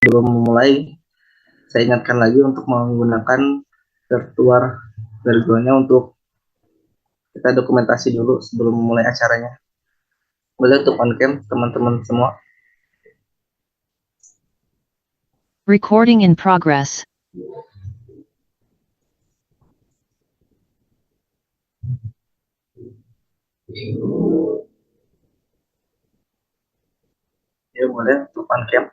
sebelum memulai, saya ingatkan lagi untuk menggunakan virtual background-nya untuk kita dokumentasi dulu sebelum memulai acaranya. Boleh untuk on cam teman-teman semua. Recording in progress. Ya boleh untuk on cam.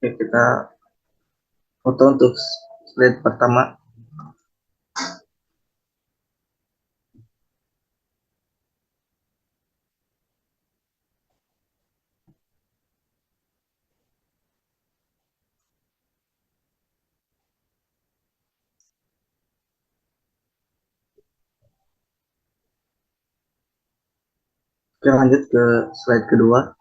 Oke, kita foto untuk slide pertama. Oke, lanjut ke slide kedua.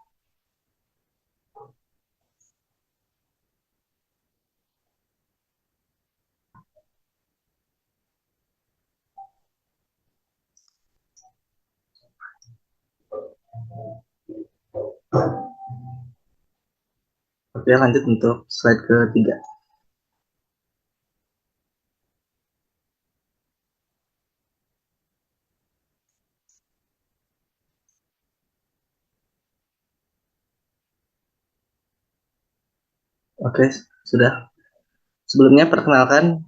Oke, lanjut untuk slide ketiga. Oke, sudah. Sebelumnya perkenalkan,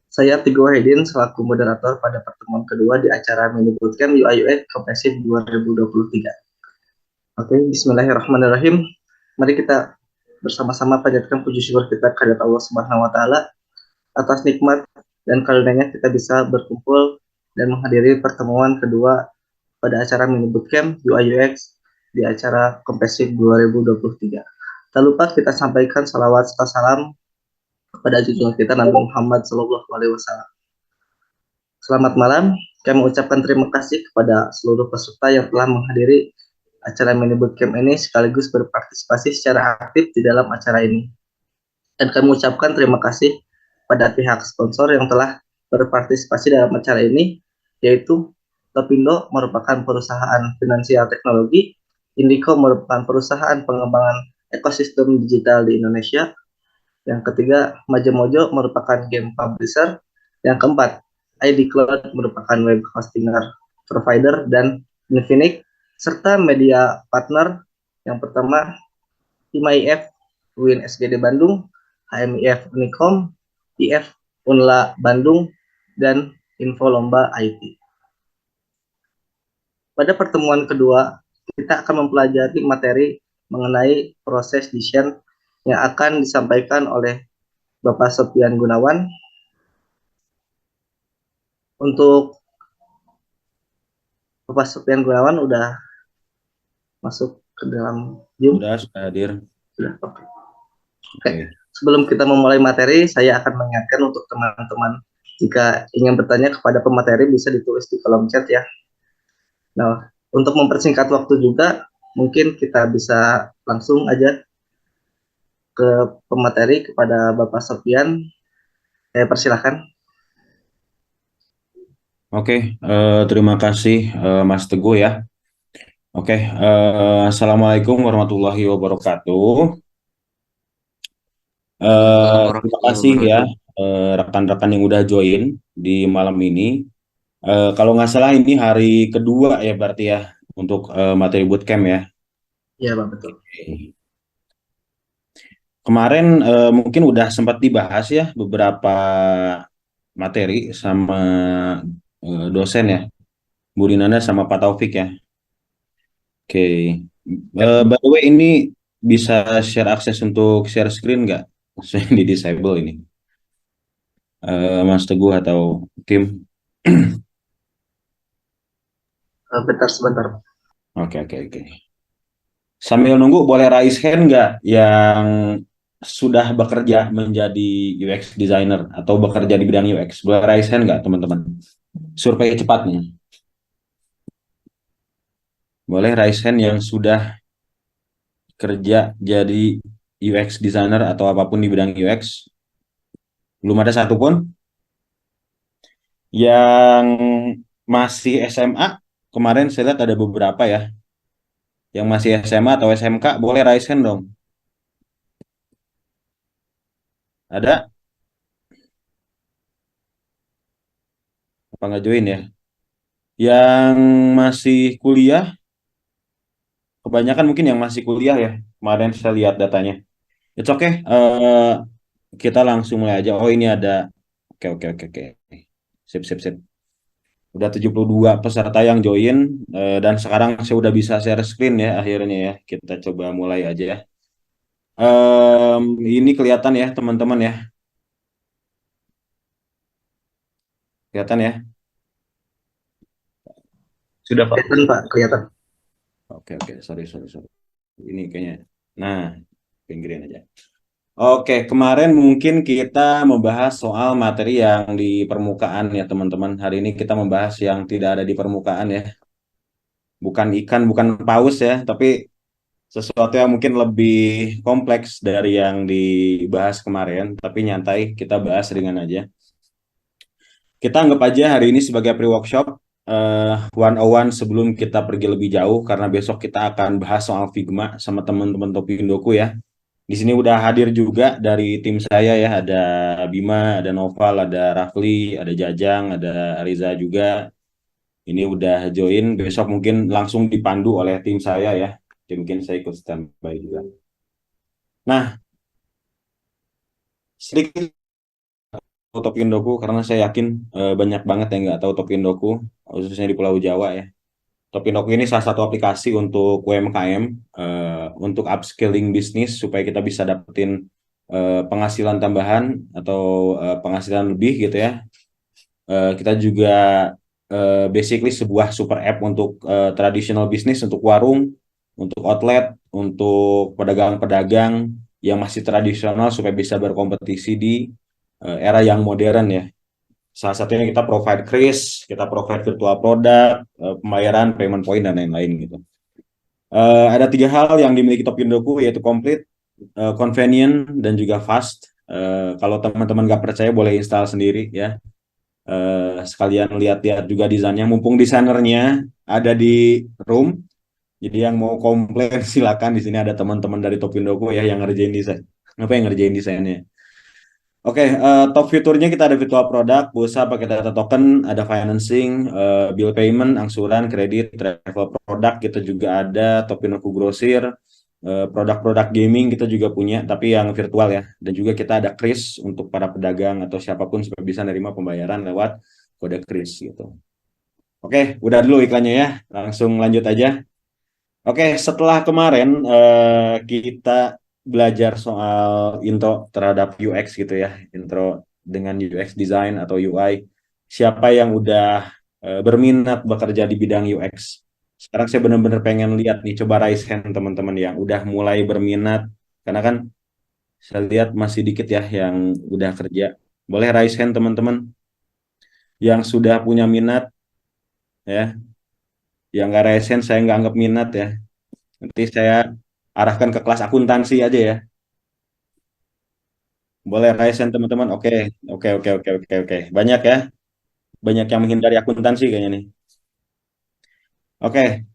saya Tigo Hedin selaku moderator pada pertemuan kedua di acara Mini Bootcamp UI UX Komprehensif 2023. Oke, bismillahirrahmanirrahim. Mari kita bersama-sama panjatkan puji syukur kita kepada Allah Subhanahu wa taala atas nikmat dan karunia kita bisa berkumpul dan menghadiri pertemuan kedua pada acara Mini Bootcamp UI UX di acara Komprehensif 2023. Tak lupa kita sampaikan salawat serta salam kepada junjungan kita Nabi Muhammad SAW. Selamat malam, kami mengucapkan terima kasih kepada seluruh peserta yang telah menghadiri acara Mini Bootcamp ini sekaligus berpartisipasi secara aktif di dalam acara ini. Dan kami mengucapkan terima kasih pada pihak sponsor yang telah berpartisipasi dalam acara ini, yaitu Topindo merupakan perusahaan finansial teknologi, Indico merupakan perusahaan pengembangan ekosistem digital di Indonesia, yang ketiga Majemojo merupakan game publisher, yang keempat ID Cloud merupakan web hostinger provider, dan Infinix serta media partner yang pertama IMAIF UIN SGD Bandung, HMIF Unicom, IF Unla Bandung, dan Info Lomba IT. Pada pertemuan kedua, kita akan mempelajari materi mengenai proses desain yang akan disampaikan oleh Bapak Sofian Gunawan. Untuk Bapak Sofian Gunawan udah masuk ke dalam Zoom? Sudah hadir. Sudah, oke. Oke. Sebelum kita memulai materi, saya akan mengingatkan untuk teman-teman jika ingin bertanya kepada pemateri bisa ditulis di kolom chat ya. Nah, untuk mempersingkat waktu juga, mungkin kita bisa langsung aja ke pemateri kepada Bapak Sofian. Saya persilahkan. Oke, terima kasih Mas Teguh ya. Oke, Assalamualaikum warahmatullahi wabarakatuh. Terima kasih ya rekan-rekan yang udah join di malam ini. Kalau nggak salah ini hari kedua ya berarti ya untuk materi bootcamp ya. Iya, Pak, betul. Kemarin mungkin udah sempat dibahas ya beberapa materi sama dosen ya, Bu Rinanda sama Pak Taufik ya. Oke, by the way ini bisa share akses untuk share screen nggak? Saya di disable ini, Mas Teguh atau Kim? Bentar, sebentar. Oke. Sambil nunggu boleh raise hand nggak yang sudah bekerja menjadi UX designer atau bekerja di bidang UX? Boleh raise hand nggak teman-teman? Survei cepatnya. Boleh raise hand yang sudah kerja jadi UX designer atau apapun di bidang UX? Belum ada satupun? Yang masih SMA, kemarin saya lihat ada beberapa ya. Yang masih SMA atau SMK, boleh raise hand dong. Ada? Apa nggak join ya? Yang masih kuliah, kebanyakan mungkin yang masih kuliah ya. Kemarin saya lihat datanya. It's okay. Kita langsung mulai aja. Oh ini ada. Oke, oke, oke, oke. Sip, sip, sip. Udah 72 peserta yang join. Dan sekarang saya udah bisa share screen ya akhirnya ya. Kita coba mulai aja. Ini kelihatan ya teman-teman ya. Kelihatan ya. Sudah Pak. Kelihatan Pak, kelihatan. Oke, oke. Sorry, sorry, sorry. Ini kayaknya. Nah, pinggirin aja. Oke, kemarin mungkin kita membahas soal materi yang di permukaan ya teman-teman. Hari ini kita membahas yang tidak ada di permukaan ya. Bukan ikan, bukan paus ya, tapi sesuatu yang mungkin lebih kompleks dari yang dibahas kemarin. Tapi nyantai, kita bahas ringan aja. Kita anggap aja hari ini sebagai pre-workshop, 101 sebelum kita pergi lebih jauh, karena besok kita akan bahas soal Figma sama teman-teman Topindoku ya. Di sini udah hadir juga dari tim saya ya, ada Bima, ada Noval, ada Rafli, ada Jajang, ada Riza juga. Ini udah join, besok mungkin langsung dipandu oleh tim saya ya. Jadi mungkin saya ikut standby juga. Nah, sedikit tahu Topindoku karena saya yakin banyak banget yang nggak tahu Topindoku, khususnya di Pulau Jawa ya. Topindoku ini salah satu aplikasi untuk UMKM, untuk upscaling bisnis supaya kita bisa dapetin penghasilan tambahan atau penghasilan lebih gitu ya. Kita juga basically sebuah super app untuk traditional bisnis, untuk warung, untuk outlet, untuk pedagang-pedagang yang masih tradisional supaya bisa berkompetisi di era yang modern ya. Salah satunya kita provide kris, kita provide virtual product, pembayaran, payment point, dan lain-lain gitu. Ada 3 hal yang dimiliki Topindoku, yaitu complete, convenient, dan juga fast. Kalau teman-teman nggak percaya boleh install sendiri ya. Sekalian lihat-lihat juga desainnya. Mumpung desainernya ada di room, jadi yang mau komplain silakan. Di sini ada teman-teman dari Topindoku ya yang ngerjain desain. Apa yang ngerjain desainnya? Oke, top fiturnya kita ada virtual product, pulsa pakai data token, ada financing, bill payment, angsuran, kredit, travel product, kita juga ada Topinoku Grosir, produk-produk gaming kita juga punya, tapi yang virtual ya. Dan juga kita ada kris untuk para pedagang atau siapapun supaya bisa nerima pembayaran lewat kode kris gitu. Oke, udah dulu iklannya ya, langsung lanjut aja. Oke, setelah kemarin kita belajar soal intro terhadap UX gitu ya, intro dengan UX design atau UI. Siapa yang udah berminat bekerja di bidang UX? Sekarang saya benar-benar pengen lihat nih, coba raise hand teman-teman yang udah mulai berminat, karena kan saya lihat masih dikit ya yang udah kerja. Boleh raise hand teman-teman yang sudah punya minat ya, yang nggak raise hand saya nggak anggap minat ya. Nanti saya arahkan ke kelas akuntansi aja ya. Boleh raise hand teman-teman. Oke, oke, oke, oke, oke, oke. Banyak ya. Banyak yang menghindari akuntansi kayaknya nih. Oke,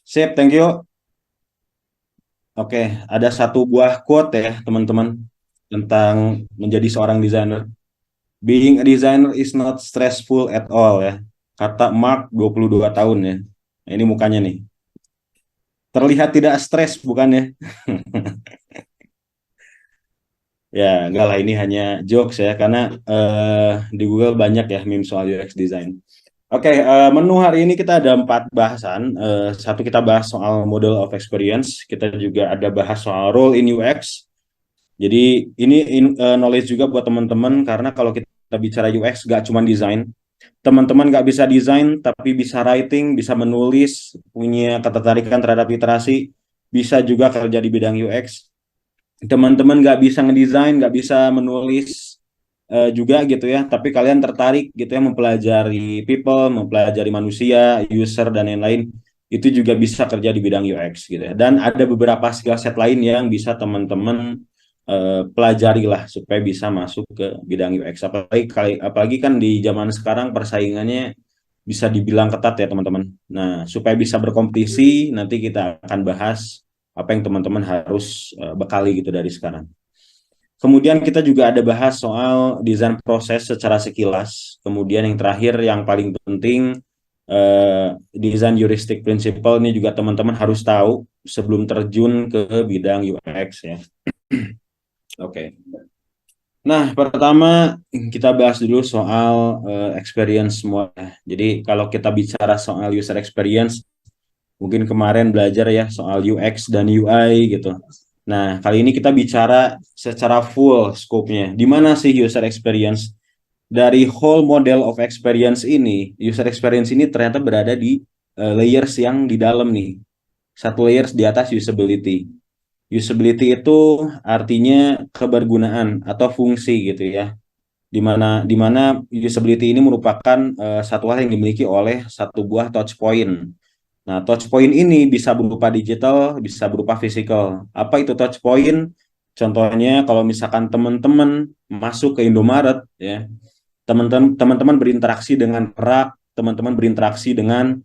sip, thank you. Oke, ada satu buah quote ya teman-teman tentang menjadi seorang desainer. Being a designer is not stressful at all ya. Kata Mark 22 tahun ya. Nah, ini mukanya nih. Terlihat tidak stres bukan ya? Ya, enggak lah, ini hanya jokes ya, karena di Google banyak ya meme soal UX design. Oke, menu hari ini kita ada 4 bahasan. Satu kita bahas soal model of experience, kita juga ada bahas soal role in UX. Jadi ini knowledge juga buat teman-teman, karena kalau kita bicara UX gak cuma desain, teman-teman nggak bisa desain tapi bisa writing, bisa menulis, punya ketertarikan terhadap literasi, bisa juga kerja di bidang UX. Teman-teman nggak bisa ngedesain, nggak bisa menulis juga gitu ya, tapi kalian tertarik gitu ya mempelajari people, mempelajari manusia, user, dan lain-lain, itu juga bisa kerja di bidang UX gitu ya. Dan ada beberapa skill set lain yang bisa teman-teman pelajari lah supaya bisa masuk ke bidang UX. Apalagi kan di zaman sekarang persaingannya bisa dibilang ketat ya teman-teman. Nah, supaya bisa berkompetisi, nanti kita akan bahas apa yang teman-teman harus bekali gitu dari sekarang. Kemudian kita juga ada bahas soal desain proses secara sekilas. Kemudian yang terakhir yang paling penting desain heuristic principle ini juga teman-teman harus tahu sebelum terjun ke bidang UX ya. Oke. Nah, pertama kita bahas dulu soal experience semua. Jadi kalau kita bicara soal user experience, mungkin kemarin belajar ya soal UX dan UI gitu. Nah, kali ini kita bicara secara full scope-nya. Di mana sih user experience? Dari whole model of experience ini, user experience ini ternyata berada di layers yang di dalam nih. Satu layers di atas usability. Usability itu artinya kebergunaan atau fungsi gitu ya. Di mana usability ini merupakan satu hal yang dimiliki oleh satu buah touch point. Nah, touch point ini bisa berupa digital, bisa berupa physical. Apa itu touch point? Contohnya kalau misalkan teman-teman masuk ke Indomaret ya, teman-teman berinteraksi dengan rak, teman-teman berinteraksi dengan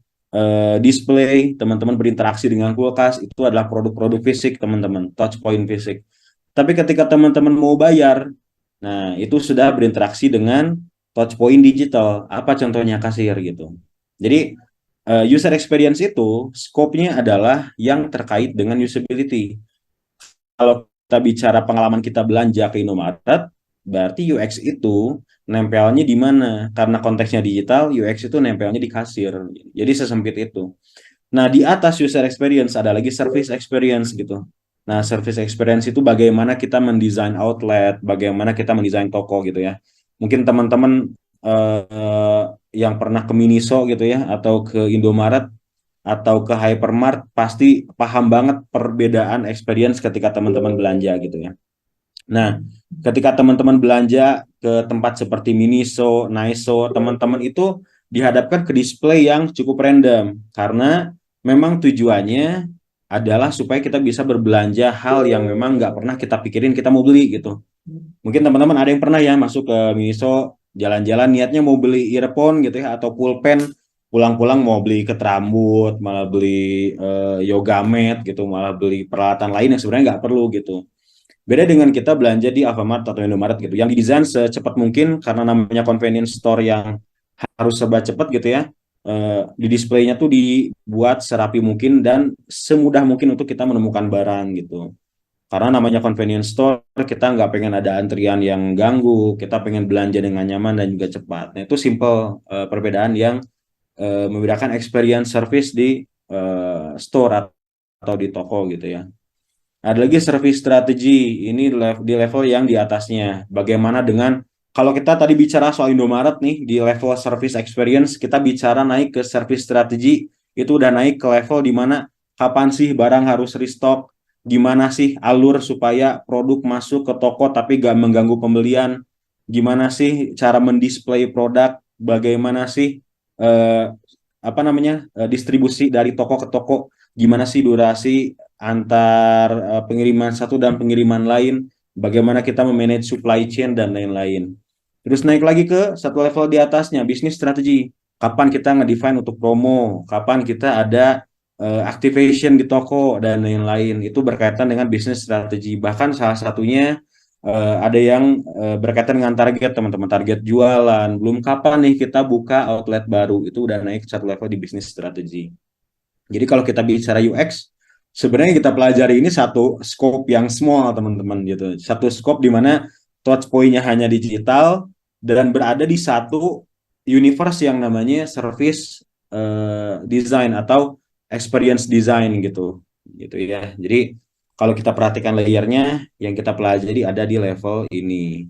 display, teman-teman berinteraksi dengan kulkas, itu adalah produk-produk fisik teman-teman, touch point fisik. Tapi ketika teman-teman mau bayar, nah itu sudah berinteraksi dengan touch point digital. Apa contohnya kasir gitu. Jadi user experience itu scope-nya adalah yang terkait dengan usability. Kalau kita bicara pengalaman kita belanja ke Indomaret, berarti UX itu nempelnya di mana? Karena konteksnya digital, UX itu nempelnya di kasir. Jadi sesempit itu. Nah, di atas user experience ada lagi service experience gitu. Nah, service experience itu bagaimana kita mendesain outlet, bagaimana kita mendesain toko gitu ya. Mungkin teman-teman yang pernah ke Miniso gitu ya, atau ke Indomaret, atau ke hypermart pasti paham banget perbedaan experience ketika teman-teman belanja gitu ya. Nah, ketika teman-teman belanja ke tempat seperti Miniso, Naiso, teman-teman itu dihadapkan ke display yang cukup random karena memang tujuannya adalah supaya kita bisa berbelanja hal yang memang nggak pernah kita pikirin kita mau beli gitu. Mungkin teman-teman ada yang pernah ya masuk ke Miniso, jalan-jalan niatnya mau beli earphone gitu ya atau pulpen, pulang-pulang mau beli ket rambut, malah beli yoga mat gitu, malah beli peralatan lain yang sebenarnya nggak perlu gitu. Beda dengan kita belanja di Alfamart atau Indomaret gitu, yang didesain secepat mungkin karena namanya convenience store yang harus serba cepat gitu ya. Di displaynya tuh dibuat serapi mungkin dan semudah mungkin untuk kita menemukan barang gitu. Karena namanya convenience store, kita nggak pengen ada antrian yang ganggu, kita pengen belanja dengan nyaman dan juga cepat. Nah, itu simple perbedaan yang membedakan experience service di store atau di toko gitu ya. Ada lagi service strategi, ini di level yang di atasnya. Bagaimana dengan, kalau kita tadi bicara soal Indomaret nih, di level service experience, kita bicara naik ke service strategi, itu udah naik ke level di mana kapan sih barang harus restock, gimana sih alur supaya produk masuk ke toko tapi gak mengganggu pembelian, gimana sih cara mendisplay produk, bagaimana sih eh, apa namanya distribusi dari toko ke toko, gimana sih durasi antar pengiriman satu dan pengiriman lain, bagaimana kita memanage supply chain dan lain-lain. Terus naik lagi ke satu level di atasnya, bisnis strategi. Kapan kita nge-define untuk promo, kapan kita ada activation di toko dan lain-lain. Itu berkaitan dengan bisnis strategi. Bahkan salah satunya ada yang berkaitan dengan target teman-teman, target jualan. Belum kapan nih kita buka outlet baru, itu udah naik satu level di bisnis strategi. Jadi kalau kita bicara UX, sebenarnya kita pelajari ini satu scope yang small teman-teman gitu. Satu scope di mana touch point-nya hanya digital dan berada di satu universe yang namanya service design atau experience design gitu. Gitu ya. Jadi kalau kita perhatikan layernya yang kita pelajari ada di level ini.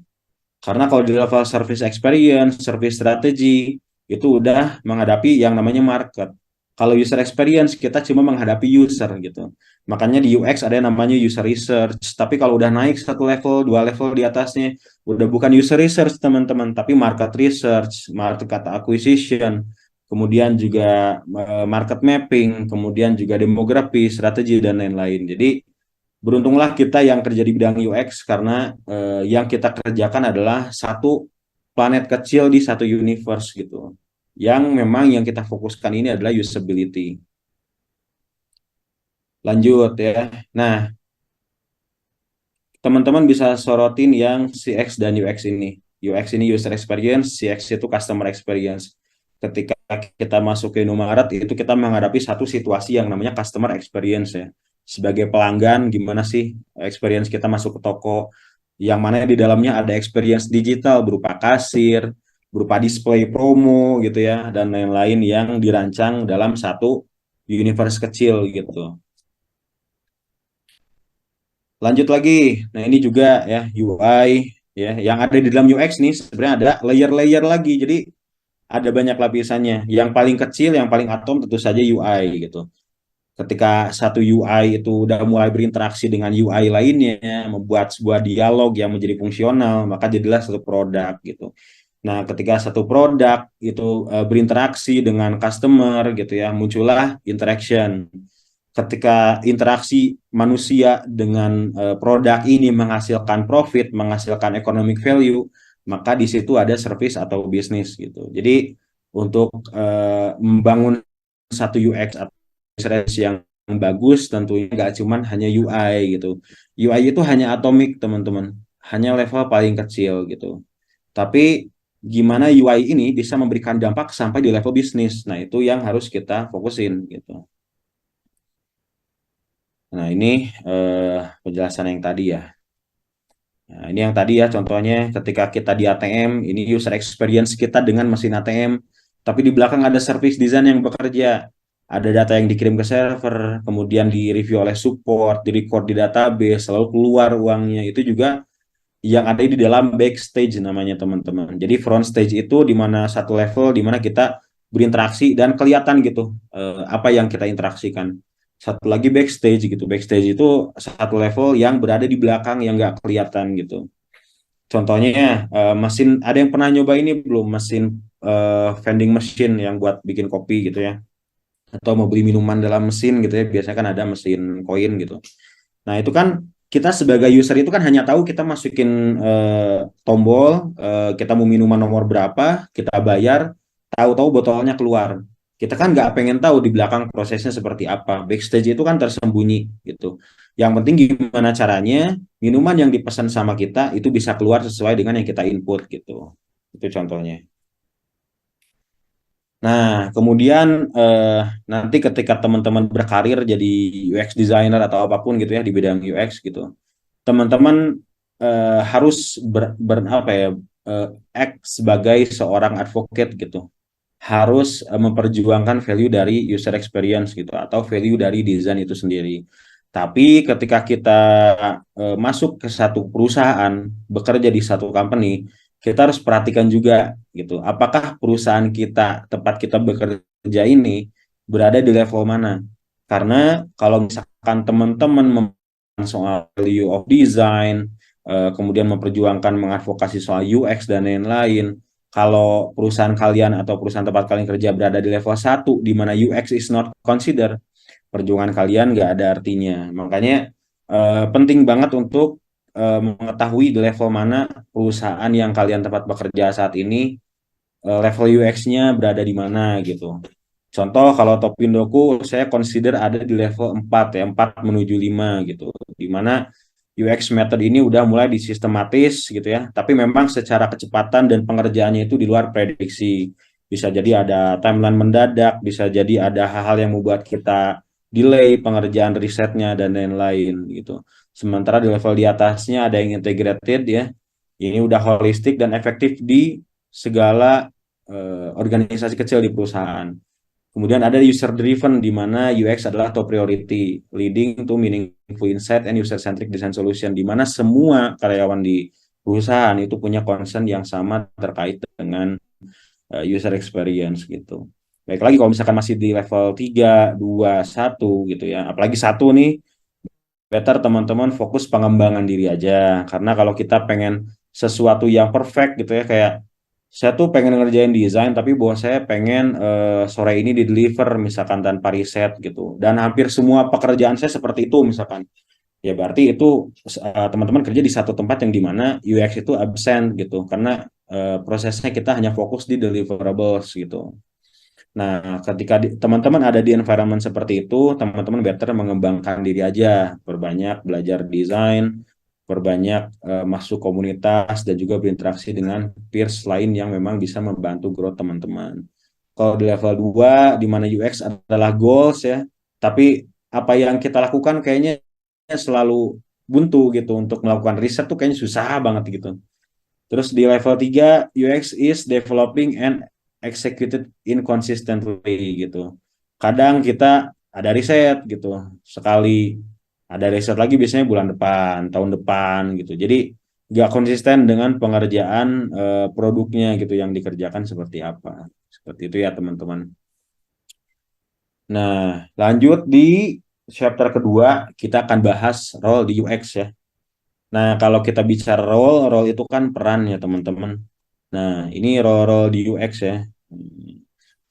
Karena kalau di level service experience, service strategy, itu udah menghadapi yang namanya market. Kalau user experience, kita cuma menghadapi user gitu. Makanya di UX ada yang namanya user research. Tapi kalau udah naik satu level, dua level di atasnya, udah bukan user research teman-teman, tapi market research, market acquisition, kemudian juga market mapping, kemudian juga demografi, strategi, dan lain-lain. Jadi beruntunglah kita yang kerja di bidang UX karena yang kita kerjakan adalah satu planet kecil di satu universe gitu. Yang memang yang kita fokuskan ini adalah usability. Lanjut ya. Nah, teman-teman bisa sorotin yang CX dan UX ini. UX ini user experience, CX itu customer experience. Ketika kita masuk ke Indomaret, itu kita menghadapi satu situasi yang namanya customer experience ya. Sebagai pelanggan, gimana sih experience kita masuk ke toko, yang mana di dalamnya ada experience digital berupa kasir, berupa display promo gitu ya, dan lain-lain yang dirancang dalam satu universe kecil gitu. Lanjut lagi. Nah, ini juga ya UI ya yang ada di dalam UX nih sebenarnya ada layer-layer lagi. Jadi ada banyak lapisannya. Yang paling kecil, yang paling atom tentu saja UI gitu. Ketika satu UI itu udah mulai berinteraksi dengan UI lainnya, membuat sebuah dialog yang menjadi fungsional, maka jadilah satu produk gitu. Nah, ketika satu produk itu berinteraksi dengan customer gitu ya, muncullah interaction. Ketika interaksi manusia dengan produk ini menghasilkan profit, menghasilkan economic value, maka di situ ada service atau bisnis gitu. Jadi untuk membangun satu UX atau experience yang bagus tentunya nggak cuman hanya UI gitu. UI itu hanya atomik teman-teman, hanya level paling kecil gitu. Tapi gimana UI ini bisa memberikan dampak sampai di level bisnis. Nah, itu yang harus kita fokusin gitu. Nah, ini penjelasan yang tadi ya. Nah, ini yang tadi ya contohnya ketika kita di ATM, ini user experience kita dengan mesin ATM, tapi di belakang ada service design yang bekerja. Ada data yang dikirim ke server, kemudian di-review oleh support, di-record di database, lalu keluar uangnya. Itu juga yang ada di dalam backstage namanya teman-teman. Jadi front stage itu di mana satu level di mana kita berinteraksi dan kelihatan gitu apa yang kita interaksikan. Satu lagi backstage gitu. Backstage itu satu level yang berada di belakang yang nggak kelihatan gitu. Contohnya mesin, ada yang pernah nyoba ini belum? Mesin vending machine yang buat bikin kopi gitu ya. Atau mau beli minuman dalam mesin gitu ya. Biasanya kan ada mesin koin gitu. Nah, itu kan kita sebagai user itu kan hanya tahu kita masukin tombol, kita mau minuman nomor berapa, kita bayar, tahu-tahu botolnya keluar. Kita kan nggak pengen tahu di belakang prosesnya seperti apa. Backstage itu kan tersembunyi gitu. Yang penting gimana caranya minuman yang dipesan sama kita itu bisa keluar sesuai dengan yang kita input gitu. Itu contohnya. Nah, kemudian nanti ketika teman-teman berkarir jadi UX designer atau apapun gitu ya di bidang UX gitu, teman-teman harus apa ya act sebagai seorang advocate gitu, harus memperjuangkan value dari user experience gitu atau value dari desain itu sendiri. Tapi ketika kita masuk ke satu perusahaan, bekerja di satu company, kita harus perhatikan juga gitu, apakah perusahaan kita, tempat kita bekerja ini berada di level mana? Karena kalau misalkan teman-teman soal value of design, kemudian memperjuangkan mengadvokasi soal UX dan lain-lain. Kalau perusahaan kalian atau perusahaan tempat kalian kerja berada di level 1, di mana UX is not considered, perjuangan kalian nggak ada artinya. Makanya penting banget untuk mengetahui di level mana perusahaan yang kalian tempat bekerja saat ini, level UX-nya berada di mana gitu. Contoh kalau Topindoku saya consider ada di level 4 ya, 4 menuju 5 gitu. Di mana UX method ini udah mulai disistematis gitu ya, tapi memang secara kecepatan dan pengerjaannya itu di luar prediksi. Bisa jadi ada timeline mendadak, bisa jadi ada hal-hal yang membuat kita delay pengerjaan risetnya dan lain-lain gitu. Sementara di level di atasnya ada yang integrated ya, ini udah holistik dan efektif di segala organisasi kecil di perusahaan. Kemudian ada user driven di mana UX adalah top priority, leading to meaningful insight and user centric design solution, di mana semua karyawan di perusahaan itu punya concern yang sama terkait dengan user experience gitu. Baik lagi kalau misalkan masih di level 3, 2, 1 gitu ya. Apalagi 1 nih, better teman-teman fokus pengembangan diri aja. Karena kalau kita pengen sesuatu yang perfect gitu ya, kayak saya tuh pengen ngerjain desain tapi bahwa saya pengen sore ini di deliver misalkan tanpa riset gitu, dan hampir semua pekerjaan saya seperti itu misalkan, Ya berarti itu teman-teman kerja di satu tempat yang dimana UX itu absen gitu, karena prosesnya kita hanya fokus di deliverables gitu. Nah, ketika teman-teman ada di environment seperti itu, teman-teman better mengembangkan diri aja, perbanyak belajar desain, perbanyak masuk komunitas, dan juga berinteraksi dengan peers lain yang memang bisa membantu growth teman-teman. Kalau di level 2, di mana UX adalah goals ya, tapi apa yang kita lakukan kayaknya selalu buntu gitu, untuk melakukan riset tuh kayaknya susah banget gitu. Terus di level 3, UX is developing and executed inconsistently gitu. Kadang kita ada riset gitu, sekali ada riset lagi biasanya bulan depan, tahun depan gitu. Jadi nggak konsisten dengan pengerjaan produknya gitu yang dikerjakan seperti apa. Seperti itu ya teman-teman. Nah, lanjut di chapter kedua, kita akan bahas role di UX ya. Nah, kalau kita bicara role itu kan peran ya teman-teman. Nah, ini role-role di UX ya.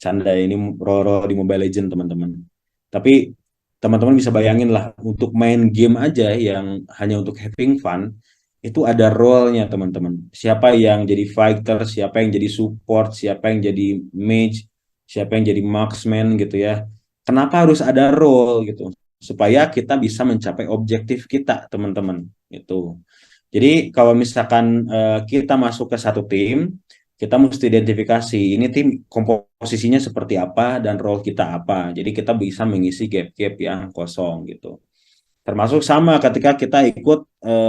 Canda ini role-role di Mobile Legends teman-teman. Tapi teman-teman bisa bayangin lah, untuk main game aja yang hanya untuk having fun, itu ada role-nya teman-teman. Siapa yang jadi fighter, siapa yang jadi support, siapa yang jadi mage, siapa yang jadi marksman gitu ya. Kenapa harus ada role gitu? Supaya kita bisa mencapai objektif kita teman-teman. Itu. Jadi kalau misalkan kita masuk ke satu tim, kita mesti identifikasi ini tim komposisinya seperti apa dan role kita apa. Jadi kita bisa mengisi gap-gap yang kosong gitu. Termasuk sama ketika kita ikut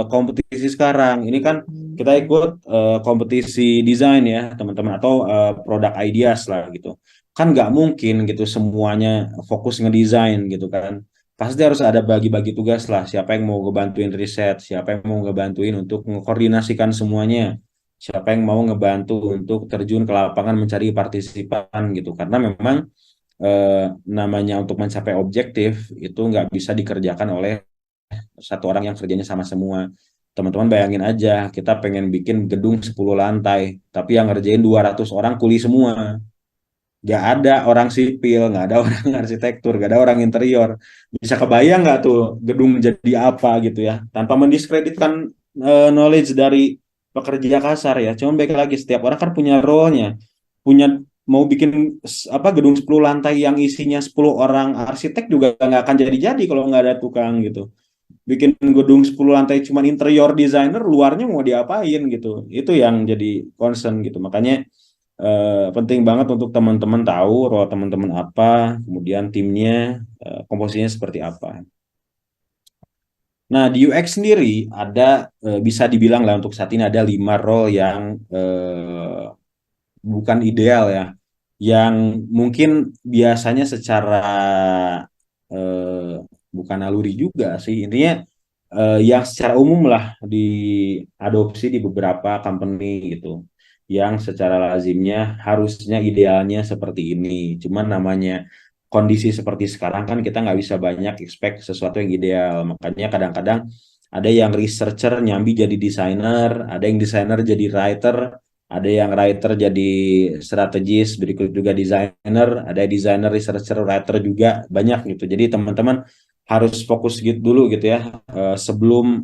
kompetisi sekarang. Ini kan kita ikut kompetisi desain ya teman-teman, atau product ideas lah gitu. Kan nggak mungkin gitu semuanya fokus ngedesain gitu kan. Pasti harus ada bagi-bagi tugas lah. Siapa yang mau ngebantuin riset, siapa yang mau ngebantuin untuk mengkoordinasikan semuanya, siapa yang mau ngebantu untuk terjun ke lapangan mencari partisipan gitu. Karena memang namanya untuk mencapai objektif itu nggak bisa dikerjakan oleh satu orang yang kerjanya sama semua. Teman-teman bayangin aja, kita pengen bikin gedung 10 lantai, tapi yang ngerjain 200 orang kuli semua. Gak ada orang sipil, gak ada orang arsitektur, gak ada orang interior. Bisa kebayang nggak tuh gedung jadi apa gitu ya, tanpa mendiskreditkan knowledge dari pekerja kasar ya. Cuman baik lagi, setiap orang kan punya role-nya, punya mau bikin apa gedung 10 lantai yang isinya 10 orang arsitek juga nggak akan jadi-jadi kalau nggak ada tukang gitu. Bikin gedung 10 lantai cuman interior designer, luarnya mau diapain gitu. Itu yang jadi concern gitu. Makanya penting banget untuk teman-teman tahu role teman-teman apa, kemudian timnya komposisinya seperti apa. Nah, di UX sendiri ada bisa dibilang lah untuk saat ini ada 5 role yang bukan ideal ya, yang mungkin biasanya secara eh, bukan naluri juga sih, intinya yang secara umum lah diadopsi di beberapa company gitu, yang secara lazimnya harusnya idealnya seperti ini. Cuman namanya kondisi seperti sekarang kan kita nggak bisa banyak expect sesuatu yang ideal. Makanya kadang-kadang ada yang researcher nyambi jadi desainer, ada yang desainer jadi writer, ada yang writer jadi strategis, berikut juga desainer, ada desainer, researcher, writer juga banyak gitu. Jadi teman-teman harus fokus gitu dulu gitu ya, sebelum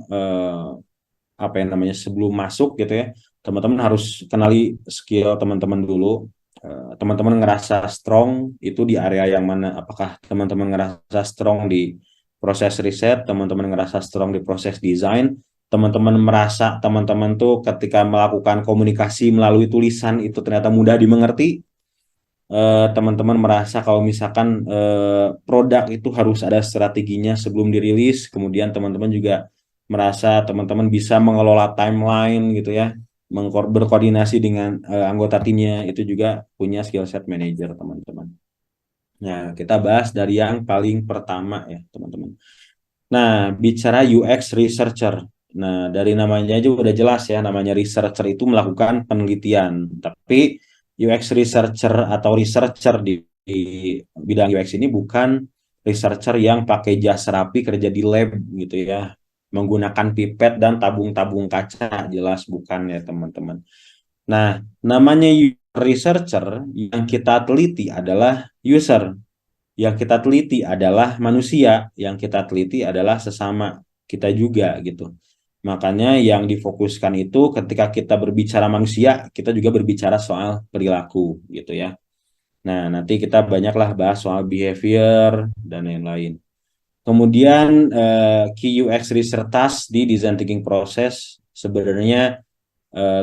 apa yang namanya sebelum masuk gitu ya. Teman-teman harus kenali skill teman-teman dulu. Teman-teman ngerasa strong itu di area yang mana? Apakah teman-teman ngerasa strong di proses riset, teman-teman ngerasa strong di proses desain, teman-teman merasa teman-teman tuh ketika melakukan komunikasi melalui tulisan itu ternyata mudah dimengerti. Teman-teman merasa kalau misalkan produk itu harus ada strateginya sebelum dirilis, kemudian teman-teman juga merasa teman-teman bisa mengelola timeline gitu ya, berkoordinasi dengan anggota timnya, itu juga punya skill set manager teman-teman. Nah, kita bahas dari yang paling pertama ya teman-teman. Nah, bicara UX researcher. Nah, dari namanya aja udah jelas ya, namanya researcher itu melakukan penelitian. Tapi UX researcher atau researcher di bidang UX ini bukan researcher yang pakai jas rapi kerja di lab gitu ya, menggunakan pipet dan tabung-tabung kaca, jelas bukan ya teman-teman. Nah, namanya researcher yang kita teliti adalah user, yang kita teliti adalah manusia, yang kita teliti adalah sesama. kita juga gitu. Makanya yang difokuskan itu ketika kita berbicara manusia, kita juga berbicara soal perilaku gitu ya. Nah, nanti kita banyaklah bahas soal behavior dan lain-lain. Kemudian key UX research task di design thinking process sebenarnya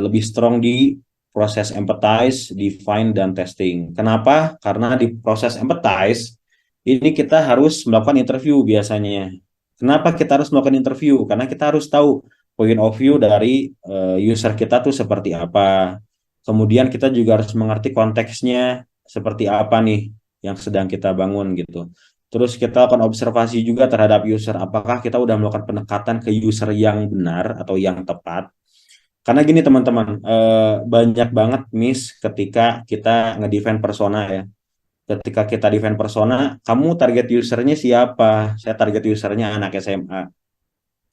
lebih strong di proses empathize, define, dan testing. Kenapa? Karena di proses empathize ini kita harus melakukan interview biasanya. Kenapa kita harus melakukan interview? Karena kita harus tahu point of view dari user kita tuh seperti apa. Kemudian kita juga harus mengerti konteksnya seperti apa nih yang sedang kita bangun gitu. Terus kita akan observasi juga terhadap user, apakah kita udah melakukan pendekatan ke user yang benar atau yang tepat. Karena gini teman-teman, banyak banget miss ketika kita nge-define persona ya. Ketika kita define persona, kamu target usernya siapa? Saya target usernya anak SMA.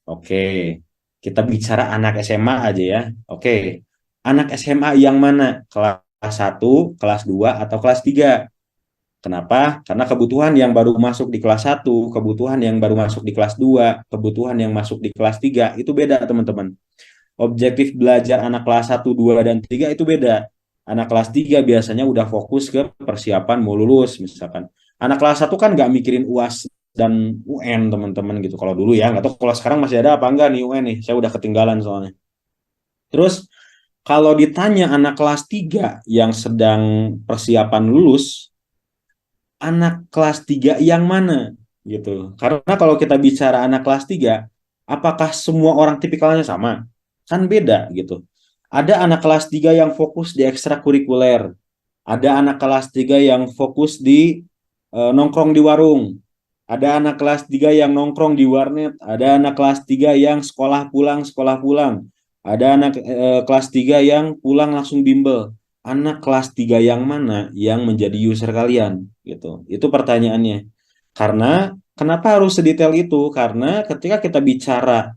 Oke, kita bicara anak SMA aja ya. Oke, anak SMA yang mana? Kelas 1, kelas 2, atau kelas 3? Kenapa? Karena kebutuhan yang baru masuk di kelas 1, kebutuhan yang baru masuk di kelas 2, kebutuhan yang masuk di kelas 3, itu beda teman-teman. Objektif belajar anak kelas 1, 2, dan 3 itu beda. Anak kelas 3 biasanya udah fokus ke persiapan mau lulus misalkan. Anak kelas 1 kan nggak mikirin UAS dan UN teman-teman gitu. Kalau dulu ya, nggak tahu kalau sekarang masih ada apa enggak nih UN nih. Saya udah ketinggalan soalnya. Terus kalau ditanya anak kelas 3 yang sedang persiapan lulus, anak kelas 3 yang mana gitu. Karena kalau kita bicara anak kelas 3, apakah semua orang tipikalnya sama? Kan beda gitu. Ada anak kelas 3 yang fokus di ekstrakurikuler. Ada anak kelas 3 yang fokus di nongkrong di warung. Ada anak kelas 3 yang nongkrong di warnet. Ada anak kelas 3 yang sekolah pulang, sekolah pulang. Ada anak kelas 3 yang pulang langsung bimbel. Anak kelas 3 yang mana yang menjadi user kalian gitu. Itu pertanyaannya. Karena kenapa harus sedetail itu? Karena ketika kita bicara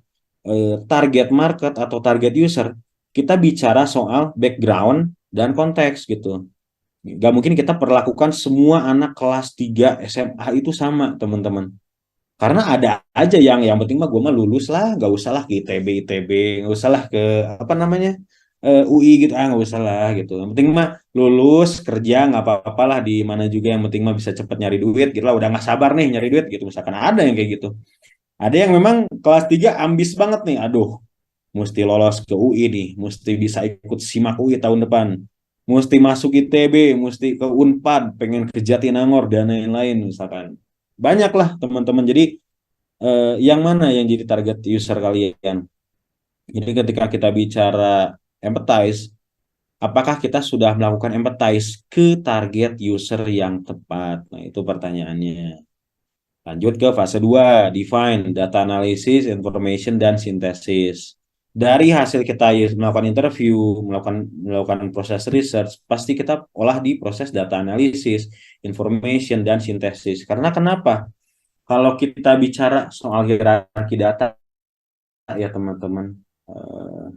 target market atau target user, kita bicara soal background dan konteks gitu. Gak mungkin kita perlakukan semua anak kelas 3 SMA itu sama, teman-teman. Karena ada aja yang penting mah gue mah lulus lah, gak usah lah ke ITB, gak usah lah ke apa namanya UI gitu, gak usah lah gitu. Yang penting mah lulus kerja nggak apa-apa lah di mana juga, yang penting mah bisa cepet nyari duit gitu lah, udah nggak sabar nih nyari duit gitu. Misalkan ada yang kayak gitu. Ada yang memang kelas 3 ambis banget nih, aduh mesti lolos ke UI nih, mesti bisa ikut SIMAK UI tahun depan, mesti masuk ITB, mesti ke Unpad, pengen ke Jatinangor dan lain-lain misalkan. Banyak lah teman-teman. Jadi yang mana yang jadi target user kalian? Jadi ketika kita bicara empathize, apakah kita sudah melakukan empathize ke target user yang tepat? Nah, itu pertanyaannya. Lanjut ke fase 2, define, data analysis, information, dan sintesis. Dari hasil kita melakukan interview, melakukan proses research, pasti kita olah di proses data analysis, information, dan sintesis. Karena kenapa? Kalau kita bicara soal hierarki data, ya teman-teman, eh,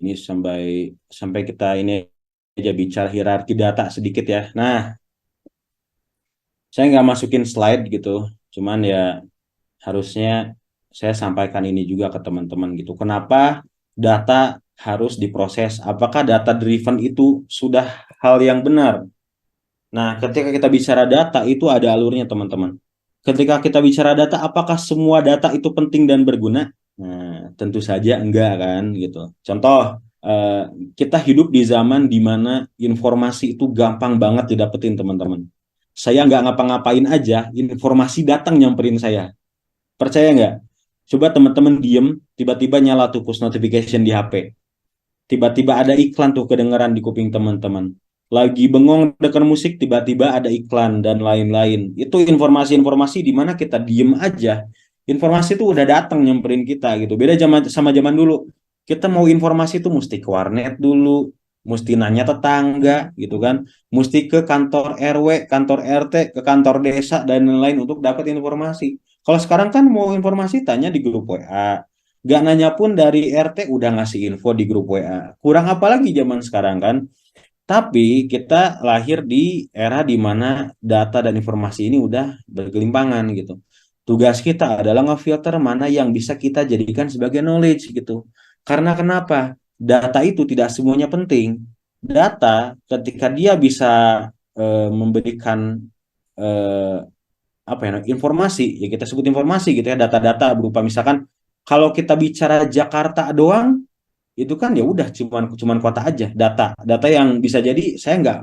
ini sampai sampai kita ini aja bicara hierarki data sedikit ya. Nah, saya nggak masukin slide gitu, cuman ya harusnya saya sampaikan ini juga ke teman-teman gitu. Kenapa data harus diproses? Apakah data driven itu sudah hal yang benar? Nah, ketika kita bicara data itu ada alurnya, teman-teman. Ketika kita bicara data, apakah semua data itu penting dan berguna? Nah, tentu saja enggak kan gitu. Contoh, eh, kita hidup di zaman di mana informasi itu gampang banget didapetin, teman-teman. Saya nggak ngapa-ngapain aja, informasi datang nyamperin saya. Percaya nggak? Coba teman-teman diem, tiba-tiba nyala tuh push notification di HP. Tiba-tiba ada iklan tuh kedengaran di kuping teman-teman. Lagi bengong dekat musik, tiba-tiba ada iklan dan lain-lain. Itu informasi-informasi di mana kita diem aja. Informasi itu udah datang nyamperin kita gitu. Beda sama zaman dulu. Kita mau informasi itu mesti ke warnet dulu, mesti nanya tetangga gitu kan, mesti ke kantor RW, kantor RT, ke kantor desa dan lain-lain untuk dapat informasi. Kalau sekarang kan mau informasi tanya di grup WA. Gak nanya pun dari RT udah ngasih info di grup WA. Kurang apa lagi zaman sekarang kan? Tapi kita lahir di era di mana data dan informasi ini udah bergelimpangan gitu. Tugas kita adalah ngefilter mana yang bisa kita jadikan sebagai knowledge gitu. Karena kenapa? Data itu tidak semuanya penting. Data ketika dia bisa memberikan eh, apa ya, informasi, ya kita sebut informasi gitu ya, data-data berupa misalkan kalau kita bicara Jakarta doang itu kan ya udah cuman kota aja, data yang bisa jadi saya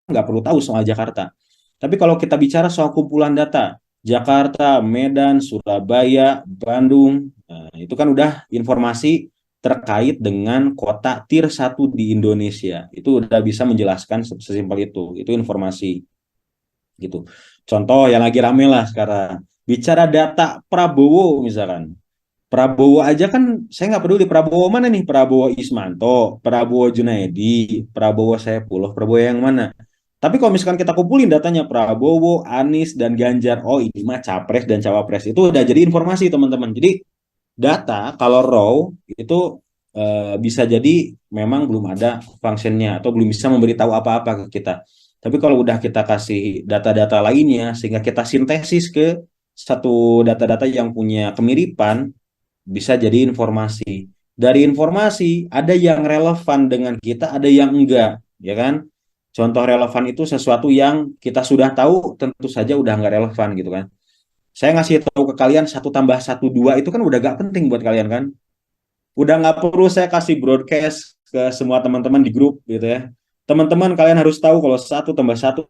nggak perlu tahu soal Jakarta. Tapi kalau kita bicara soal kumpulan data Jakarta, Medan, Surabaya, Bandung, nah, itu kan udah informasi terkait dengan kota tier 1 di Indonesia. Itu udah bisa menjelaskan sesimpel itu. Itu informasi gitu. Contoh yang lagi rame lah sekarang. Bicara data Prabowo misalkan. Prabowo aja kan saya nggak peduli Prabowo mana nih, Prabowo Ismanto, Prabowo Junaidi, Prabowo Saifullah, Prabowo yang mana. Tapi kalau misalkan kita kumpulin datanya Prabowo, Anies, dan Ganjar, oh ini mah capres dan cawapres, itu udah jadi informasi teman-teman. Jadi data kalau raw itu bisa jadi memang belum ada functionnya atau belum bisa memberitahu apa-apa ke kita. Tapi kalau udah kita kasih data-data lainnya sehingga kita sintesis ke satu data-data yang punya kemiripan, bisa jadi informasi. Dari informasi, ada yang relevan dengan kita, ada yang enggak, ya kan? Contoh relevan itu sesuatu yang kita sudah tahu, tentu saja udah nggak relevan gitu kan. Saya ngasih tahu ke kalian 1+1=2 itu kan udah gak penting buat kalian kan. Udah nggak perlu saya kasih broadcast ke semua teman-teman di grup gitu ya. Teman-teman kalian harus tahu kalau 1+1=2,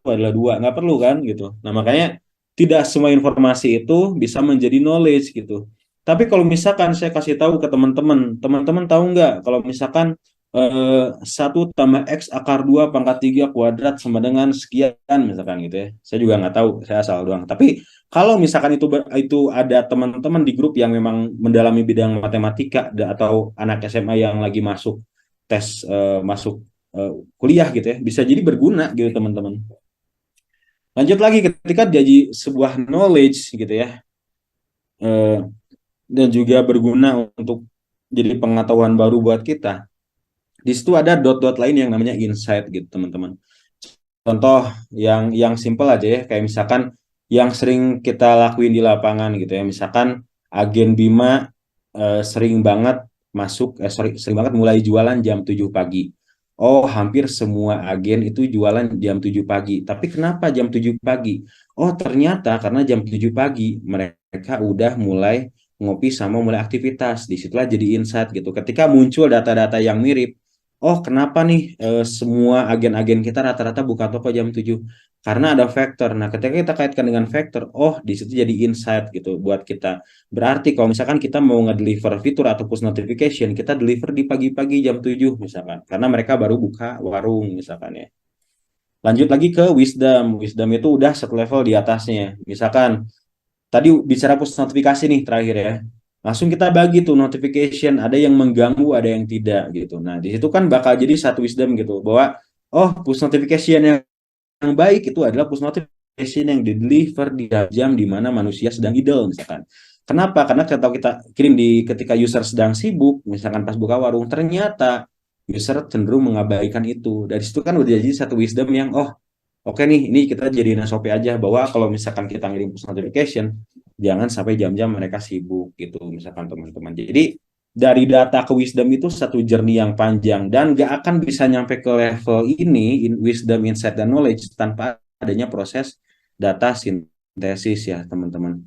nggak perlu kan gitu. Nah makanya tidak semua informasi itu bisa menjadi knowledge gitu. Tapi kalau misalkan saya kasih tahu ke teman-teman, teman-teman tahu nggak kalau misalkan 1 tambah X akar 2 pangkat 3 kuadrat sama dengan sekian misalkan gitu ya. Saya juga nggak tahu, saya asal doang. Tapi kalau misalkan itu ada teman-teman di grup yang memang mendalami bidang matematika atau anak SMA yang lagi masuk tes masuk kuliah gitu ya, bisa jadi berguna gitu teman-teman. Lanjut lagi ketika jadi sebuah knowledge gitu ya, eh, dan juga berguna untuk jadi pengetahuan baru buat kita. Di situ ada dot-dot lain yang namanya insight gitu teman-teman. Contoh yang simple aja ya, kayak misalkan yang sering kita lakuin di lapangan gitu ya, misalkan agen Bima sering banget sering banget mulai jualan jam 7 pagi. Oh, hampir semua agen itu jualan jam 7 pagi. Tapi kenapa jam 7 pagi? Oh, ternyata karena jam 7 pagi mereka udah mulai ngopi sama mulai aktivitas. Disitulah jadi insight gitu. Ketika muncul data-data yang mirip, oh, kenapa nih semua agen-agen kita rata-rata buka toko jam 7? Karena ada faktor. Nah, ketika kita kaitkan dengan faktor, oh, di situ jadi insight gitu buat kita. Berarti kalau misalkan kita mau nge-deliver fitur atau push notification, kita deliver di pagi-pagi jam 7 misalkan. Karena mereka baru buka warung misalkan ya. Lanjut lagi ke wisdom. Wisdom itu udah satu level di atasnya. Misalkan tadi bicara push notifikasi nih terakhir ya. Langsung kita bagi tuh notification, ada yang mengganggu, ada yang tidak gitu. Nah, di situ kan bakal jadi satu wisdom gitu bahwa oh, push notification yang baik itu adalah push notification yang di deliver di jam di mana manusia sedang idle misalkan. Kenapa? Karena kalau kita kirim di ketika user sedang sibuk, misalkan pas buka warung, ternyata user cenderung mengabaikan itu. Dari situ kan udah jadi satu wisdom yang oh, oke nih, ini kita jadiin SOP aja bahwa kalau misalkan kita ngirim push notification, jangan sampai jam-jam mereka sibuk gitu, misalkan teman-teman. Jadi dari data ke wisdom itu satu journey yang panjang dan gak akan bisa nyampe ke level ini, wisdom, insight, dan knowledge tanpa adanya proses data sintesis ya teman-teman.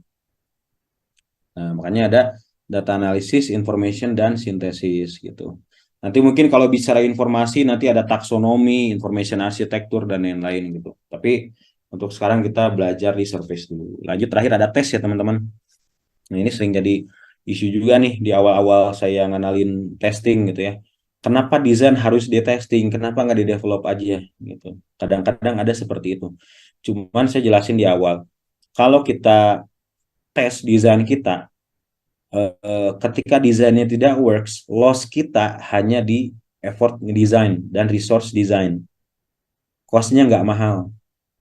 Nah, makanya ada data analisis, information, dan sintesis gitu. Nanti mungkin kalau bicara informasi nanti ada taksonomi, information architecture dan lain-lain gitu. Tapi untuk sekarang kita belajar di surface dulu. Lanjut terakhir ada tes ya teman-teman. Nah ini sering jadi isu juga nih di awal-awal saya ngenalin testing gitu ya. Kenapa desain harus di testing? Kenapa nggak di develop aja gitu? Kadang-kadang ada seperti itu. Cuman saya jelasin di awal. Kalau kita tes desain kita, ketika desainnya tidak works, loss kita hanya di effort design dan resource design. Cost-nya nggak mahal.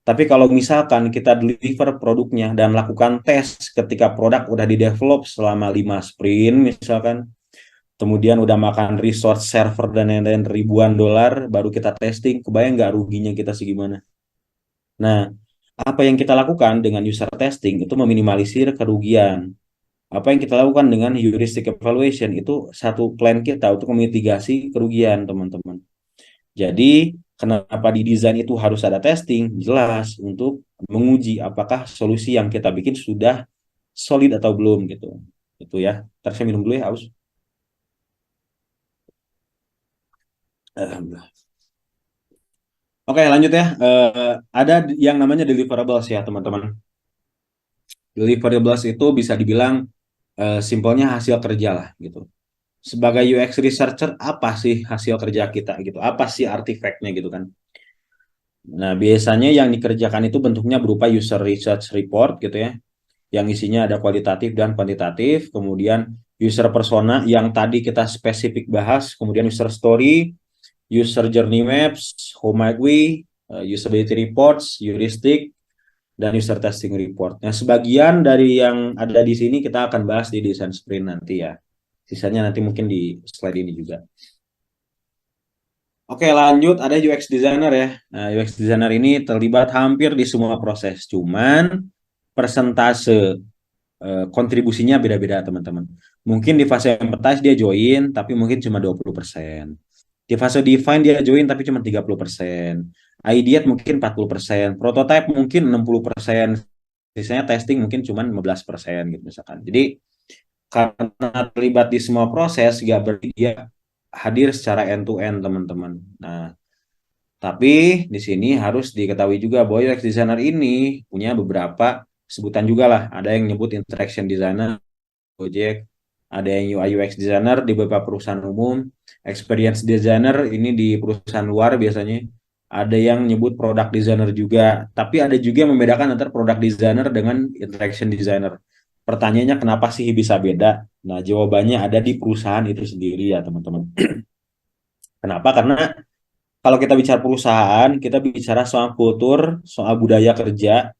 Tapi kalau misalkan kita deliver produknya dan lakukan tes ketika produk udah di develop selama 5 sprint misalkan, kemudian udah makan resource server dan lain-lain ribuan dolar, baru kita testing, kebayang nggak ruginya kita segimana? Nah, apa yang kita lakukan dengan user testing itu meminimalisir kerugian. Apa yang kita lakukan dengan heuristic evaluation itu satu plan kita untuk memitigasi kerugian, teman-teman. Jadi, kenapa di desain itu harus ada testing? Jelas untuk menguji apakah solusi yang kita bikin sudah solid atau belum gitu. Itu ya. Ntar saya minum dulu ya, Aus. Alhamdulillah. Oke, lanjut ya. Ada yang namanya deliverables ya, teman-teman. Deliverables itu bisa dibilang simpelnya hasil kerja lah gitu. Sebagai UX researcher, apa sih hasil kerja kita gitu? Apa sih artifactnya gitu kan? Nah, biasanya yang dikerjakan itu bentuknya berupa user research report gitu ya, yang isinya ada kualitatif dan kuantitatif, kemudian user persona yang tadi kita spesifik bahas, kemudian user story, user journey maps, how might we, usability reports, heuristic, dan user testing report. Nah, sebagian dari yang ada di sini kita akan bahas di design sprint nanti ya. Sisanya nanti mungkin di slide ini juga. Oke, lanjut ada UX designer ya. Nah, UX designer ini terlibat hampir di semua proses. Cuman persentase kontribusinya beda-beda, teman-teman. Mungkin di fase empathize dia join, tapi mungkin cuma 20%. Di fase define dia join, tapi cuma 30%. Ideate mungkin 40%. Prototype mungkin 60%. Sisanya testing mungkin cuma 15% gitu misalkan. Jadi karena terlibat di semua proses, gak berarti dia hadir secara end-to-end, teman-teman. Nah, tapi di sini harus diketahui juga bahwa UX designer ini punya beberapa sebutan juga lah. Ada yang nyebut interaction designer, Gojek, ada yang UI UX designer di beberapa perusahaan umum, experience designer ini di perusahaan luar biasanya. Ada yang nyebut product designer juga, tapi ada juga yang membedakan antara product designer dengan interaction designer. Pertanyaannya kenapa sih bisa beda? Nah, jawabannya ada di perusahaan itu sendiri ya, teman-teman. Kenapa? Karena kalau kita bicara perusahaan, kita bicara soal kultur, soal budaya kerja,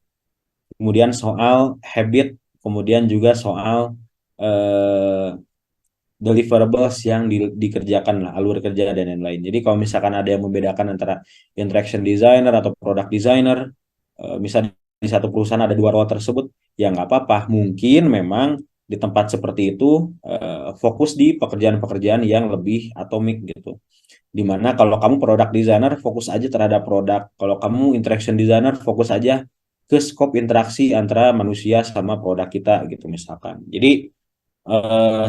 kemudian soal habit, kemudian juga soal eh, deliverables yang dikerjakan lah, alur kerja dan lain-lain. Jadi kalau misalkan ada yang membedakan antara interaction designer atau product designer, misalnya di satu perusahaan ada dua role tersebut, ya nggak apa-apa. Mungkin memang di tempat seperti itu fokus di pekerjaan-pekerjaan yang lebih atomik gitu. Dimana kalau kamu product designer fokus aja terhadap produk, kalau kamu interaction designer fokus aja ke scope interaksi antara manusia sama produk kita gitu misalkan. Jadi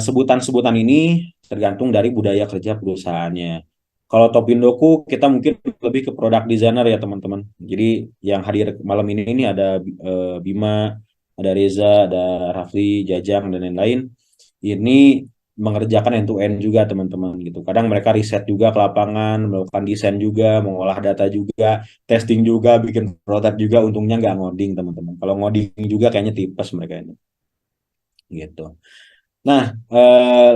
sebutan-sebutan ini tergantung dari budaya kerja perusahaannya. Kalau Topindoku kita mungkin lebih ke product designer ya teman-teman. Jadi yang hadir malam ini ada Bima, ada Reza, ada Rafli, Jajang dan lain-lain. Ini mengerjakan end to end juga teman-teman gitu. Kadang mereka riset juga ke lapangan, melakukan desain juga, mengolah data juga, testing juga, bikin prototipe juga. Untungnya nggak ngoding teman-teman. Kalau ngoding juga kayaknya tipes mereka ini. Gitu. Nah,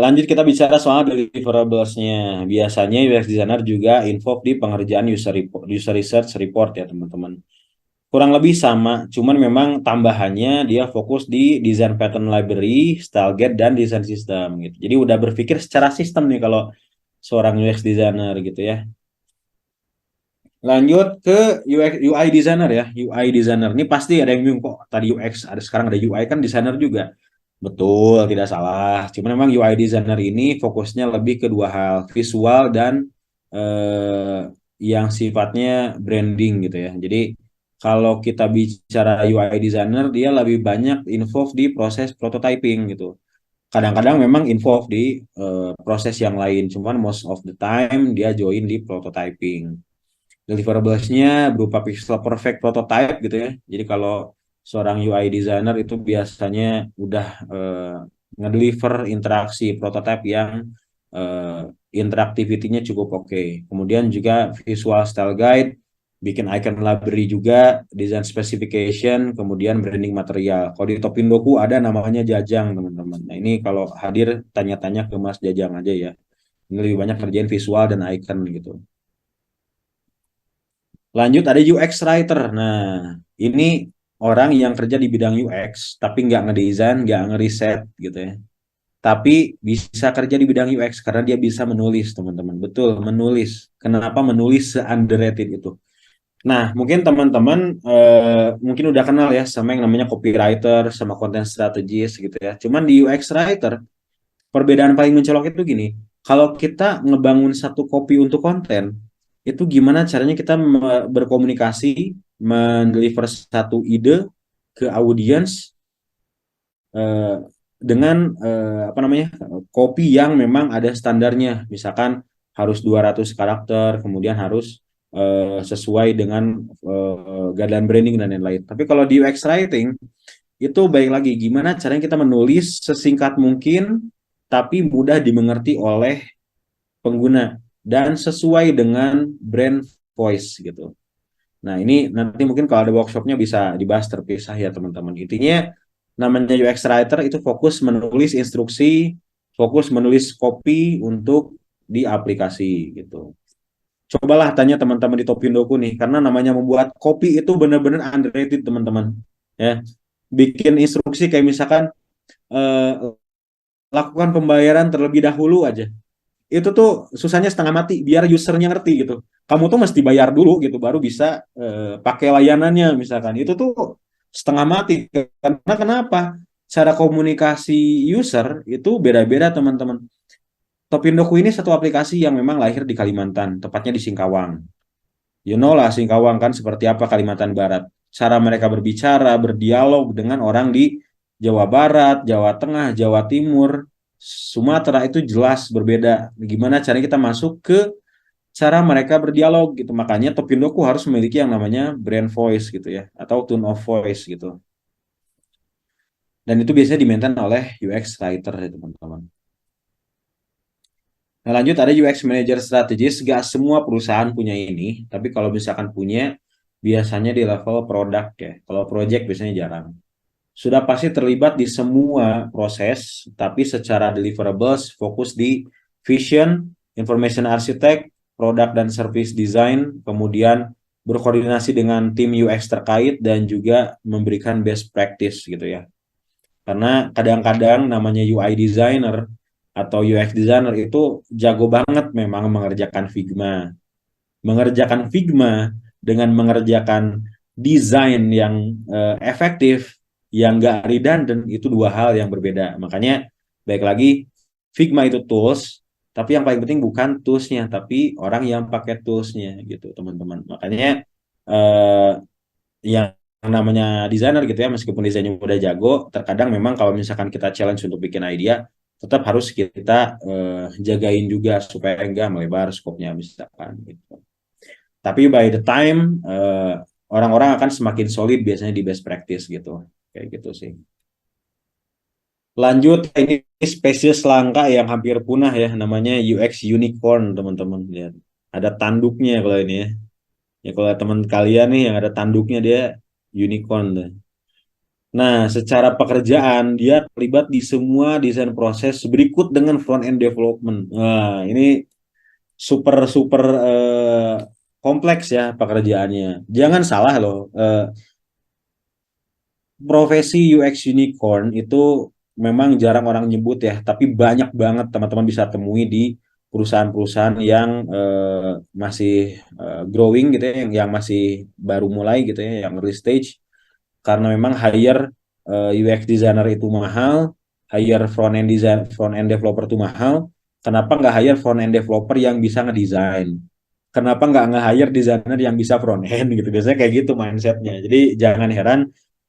lanjut kita bicara soal deliverables-nya. Biasanya UX designer juga involved di pengerjaan user research report ya teman-teman. Kurang lebih sama, cuman memang tambahannya dia fokus di design pattern library, style guide, dan design system gitu. Jadi udah berpikir secara sistem nih kalau seorang UX designer gitu ya. Lanjut ke UI designer ya. UI designer ini pasti ada yang bingung kok tadi UX, ada sekarang ada UI kan designer juga. Betul, tidak salah. Cuma memang UI designer ini fokusnya lebih ke dua hal, visual dan eh, yang sifatnya branding gitu ya. Jadi kalau kita bicara UI designer, dia lebih banyak involved di proses prototyping gitu. Kadang-kadang memang involved di proses yang lain, cuman most of the time dia join di prototyping. Deliverables-nya berupa pixel perfect prototype gitu ya. Jadi kalau seorang UI designer itu biasanya udah ngedeliver interaksi prototype yang interaktivitinya cukup oke. Kemudian juga visual style guide, bikin icon library juga, design specification, kemudian branding material. Kalau di Topindoku ada namanya Jajang, teman-teman. Nah, ini kalau hadir tanya-tanya ke Mas Jajang aja ya. Ini lebih banyak kerjain visual dan icon gitu. Lanjut ada UX writer. Nah, ini orang yang kerja di bidang UX tapi nggak ngedesain, nggak ngeriset gitu ya. tapi bisa kerja di bidang UX karena dia bisa menulis, teman-teman. Betul, menulis. Kenapa menulis se-underrated itu? Nah, mungkin teman-teman mungkin udah kenal ya sama yang namanya copywriter, sama content strategist gitu ya. Cuman di UX writer, perbedaan paling mencolok itu gini, kalau kita ngebangun satu copy untuk konten, itu gimana caranya kita berkomunikasi, mendeliver satu ide ke audiens eh, dengan apa namanya copy yang memang ada standarnya, misalkan harus 200 karakter, kemudian harus sesuai dengan guideline branding dan lain-lain. Tapi kalau di UX writing itu baik lagi gimana caranya kita menulis sesingkat mungkin tapi mudah dimengerti oleh pengguna dan sesuai dengan brand voice gitu. Nah, ini nanti mungkin kalau ada workshopnya bisa dibahas terpisah ya teman-teman. Intinya namanya UX writer itu fokus menulis instruksi, fokus menulis copy untuk di aplikasi gitu. Cobalah tanya teman-teman di Topindoku nih, karena namanya membuat copy itu benar-benar underrated teman-teman. Ya, bikin instruksi kayak misalkan eh, lakukan pembayaran terlebih dahulu aja. Itu tuh susahnya setengah mati biar usernya ngerti gitu. Kamu tuh mesti bayar dulu gitu baru bisa pakai layanannya misalkan. Itu tuh setengah mati karena kenapa? Cara komunikasi user itu beda-beda teman-teman. Topindoku ini satu aplikasi yang memang lahir di Kalimantan, tepatnya di Singkawang. You know lah Singkawang kan seperti apa Kalimantan Barat. Cara mereka berbicara, berdialog dengan orang di Jawa Barat, Jawa Tengah, Jawa Timur, Sumatera itu jelas berbeda. Gimana caranya kita masuk ke cara mereka berdialog gitu. Makanya Topindoku harus memiliki yang namanya brand voice gitu ya, atau tone of voice gitu. Dan itu biasanya di-maintain oleh UX writer ya teman-teman. Nah lanjut ada UX manager strategis. Gak semua perusahaan punya ini, tapi kalau misalkan punya, biasanya di level produk ya. Kalau project biasanya jarang. Sudah pasti terlibat di semua proses, tapi secara deliverables fokus di vision, information architect, product dan service design, kemudian berkoordinasi dengan tim UX terkait dan juga memberikan best practice gitu ya. Karena kadang-kadang namanya UI designer atau UX designer itu jago banget memang mengerjakan Figma. Mengerjakan Figma dengan mengerjakan desain yang efektif, yang gak redundant, itu dua hal yang berbeda. Makanya, baik lagi, Figma itu tools, tapi yang paling penting bukan toolsnya, tapi orang yang pakai toolsnya gitu, teman-teman. Makanya, yang namanya desainer gitu ya, meskipun desainnya udah jago, terkadang memang kalau misalkan kita challenge untuk bikin idea, tetap harus kita jagain juga supaya enggak melebar skopnya misalkan gitu. Tapi by the time orang-orang akan semakin solid biasanya di best practice gitu. Kayak gitu sih. Lanjut, ini spesies langka yang hampir punah ya, namanya UX unicorn, teman-teman. Lihat. Ada tanduknya kalau ini ya. Ya kalau teman kalian nih yang ada tanduknya dia unicorn. Nah, secara pekerjaan dia terlibat di semua desain proses berikut dengan front end development. Nah, ini super super kompleks ya pekerjaannya. Jangan salah loh, profesi UX unicorn itu memang jarang orang nyebut ya, tapi banyak banget teman-teman bisa temui di perusahaan-perusahaan yang masih growing gitu ya, yang masih baru mulai gitu ya, yang early stage. Karena memang hire UX designer itu mahal, hire front end developer itu mahal. Kenapa nggak hire front end developer yang bisa ngedesain? Kenapa nggak hire designer yang bisa front end gitu? Biasanya kayak gitu mindsetnya. Jadi jangan heran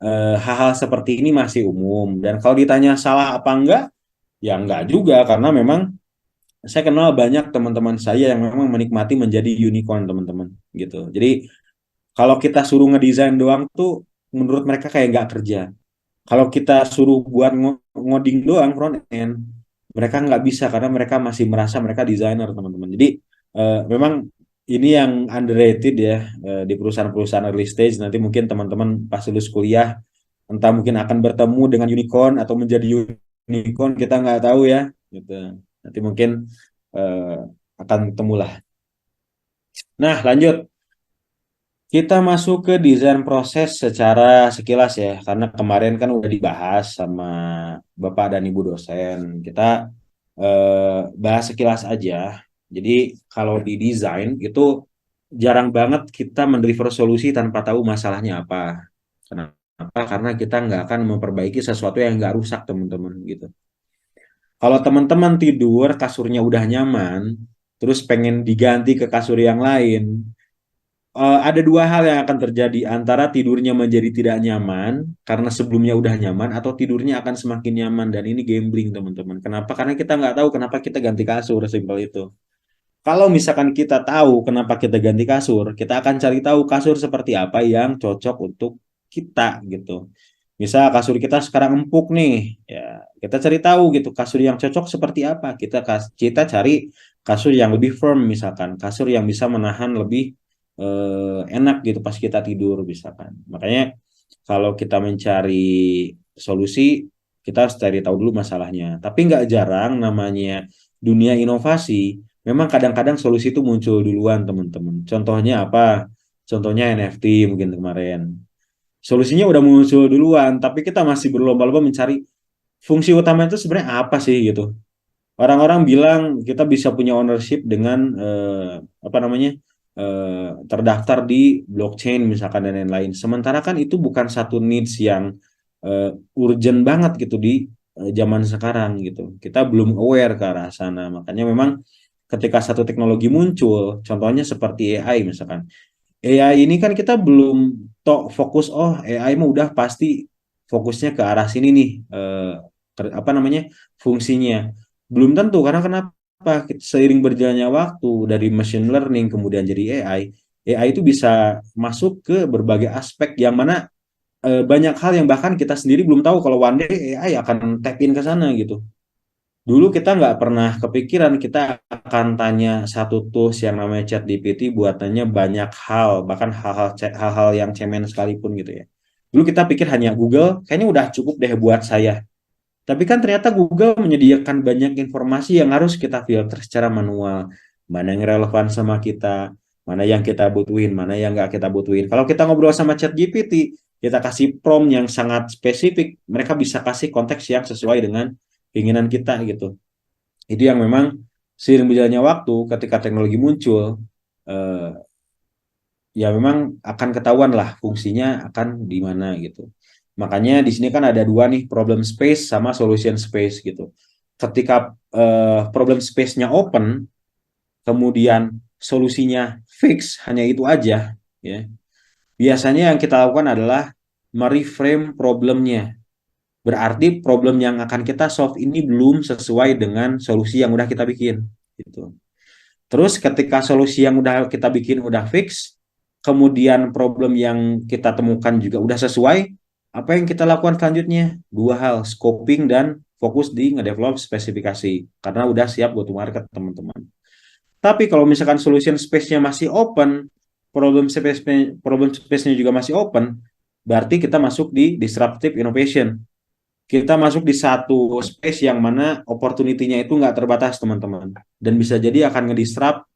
hal-hal seperti ini masih umum. Dan kalau ditanya salah apa enggak, ya enggak juga karena memang saya kenal banyak teman-teman saya yang memang menikmati menjadi unicorn teman-teman gitu. Jadi kalau kita suruh ngedesain doang tuh menurut mereka kayak nggak kerja. Kalau kita suruh buat ngoding doang front end, mereka nggak bisa karena mereka masih merasa mereka desainer teman-teman. Jadi memang ini yang underrated ya di perusahaan-perusahaan early stage. Nanti mungkin teman-teman pas lulus kuliah entah mungkin akan bertemu dengan unicorn atau menjadi unicorn kita nggak tahu ya. Gitu. Nanti mungkin akan temulah. Nah lanjut. Kita masuk ke desain proses secara sekilas ya, karena kemarin kan udah dibahas sama Bapak dan Ibu dosen. Kita bahas sekilas aja. Jadi kalau di desain itu jarang banget kita mendeliver solusi tanpa tahu masalahnya apa. Kenapa? Karena kita nggak akan memperbaiki sesuatu yang nggak rusak, teman-teman, gitu. Kalau teman-teman tidur kasurnya udah nyaman, terus pengen diganti ke kasur yang lain, ada dua hal yang akan terjadi, antara tidurnya menjadi tidak nyaman karena sebelumnya udah nyaman, atau tidurnya akan semakin nyaman, dan ini gambling, teman-teman. Kenapa? Karena kita nggak tahu kenapa kita ganti kasur, simpel itu. Kalau misalkan kita tahu kenapa kita ganti kasur, kita akan cari tahu kasur seperti apa yang cocok untuk kita, gitu. Misal kasur kita sekarang empuk nih, ya kita cari tahu gitu kasur yang cocok seperti apa. Kita cari kasur yang lebih firm, misalkan kasur yang bisa menahan lebih enak gitu pas kita tidur, misalkan. Makanya kalau kita mencari solusi, kita harus cari tahu dulu masalahnya. Tapi nggak jarang namanya dunia inovasi, memang kadang-kadang solusi itu muncul duluan, teman-teman. Contohnya apa? Contohnya NFT mungkin kemarin. Solusinya udah muncul duluan, tapi kita masih berlomba-lomba mencari fungsi utama itu sebenarnya apa sih, gitu. Orang-orang bilang kita bisa punya ownership dengan apa namanya, terdaftar di blockchain misalkan dan lain-lain. Sementara kan itu bukan satu needs yang urgent banget gitu di zaman sekarang, gitu. Kita belum aware ke arah sana. Makanya memang ketika satu teknologi muncul, contohnya seperti AI misalkan. AI ini kan kita belum fokus, oh AI mah udah pasti fokusnya ke arah sini nih, apa namanya, fungsinya. Belum tentu, karena kenapa? Seiring berjalannya waktu dari machine learning kemudian jadi AI, AI itu bisa masuk ke berbagai aspek yang mana banyak hal yang bahkan kita sendiri belum tahu kalau one day AI akan tap in ke sana, gitu. Dulu kita nggak pernah kepikiran kita akan tanya satu tools yang namanya ChatGPT buat tanya banyak hal, bahkan hal-hal yang cemen sekalipun, gitu ya. Dulu kita pikir hanya Google, kayaknya udah cukup deh buat saya. Tapi kan ternyata Google menyediakan banyak informasi yang harus kita filter secara manual. Mana yang relevan sama kita, mana yang kita butuhin, mana yang nggak kita butuhin. Kalau kita ngobrol sama ChatGPT, kita kasih prompt yang sangat spesifik, mereka bisa kasih konteks yang sesuai dengan keinginan kita, gitu. Itu yang memang seiring berjalannya waktu, ketika teknologi muncul, eh, ya memang akan ketahuan lah fungsinya akan di mana, gitu. Makanya di sini kan ada dua nih, problem space sama solution space, gitu. Ketika problem space-nya open, kemudian solusinya fix, hanya itu aja, ya. Biasanya yang kita lakukan adalah mereframe problemnya. Berarti problem yang akan kita solve ini belum sesuai dengan solusi yang udah kita bikin, gitu. Terus ketika solusi yang udah kita bikin udah fix, kemudian problem yang kita temukan juga udah sesuai, apa yang kita lakukan selanjutnya? Dua hal, scoping dan fokus di ngedevelop spesifikasi, karena udah siap go to market, teman-teman. Tapi kalau misalkan solution space-nya masih open, problem space-nya juga masih open, berarti kita masuk di disruptive innovation. Kita masuk di satu space yang mana opportunity-nya itu nggak terbatas, teman-teman. Dan bisa jadi akan ngedisrupt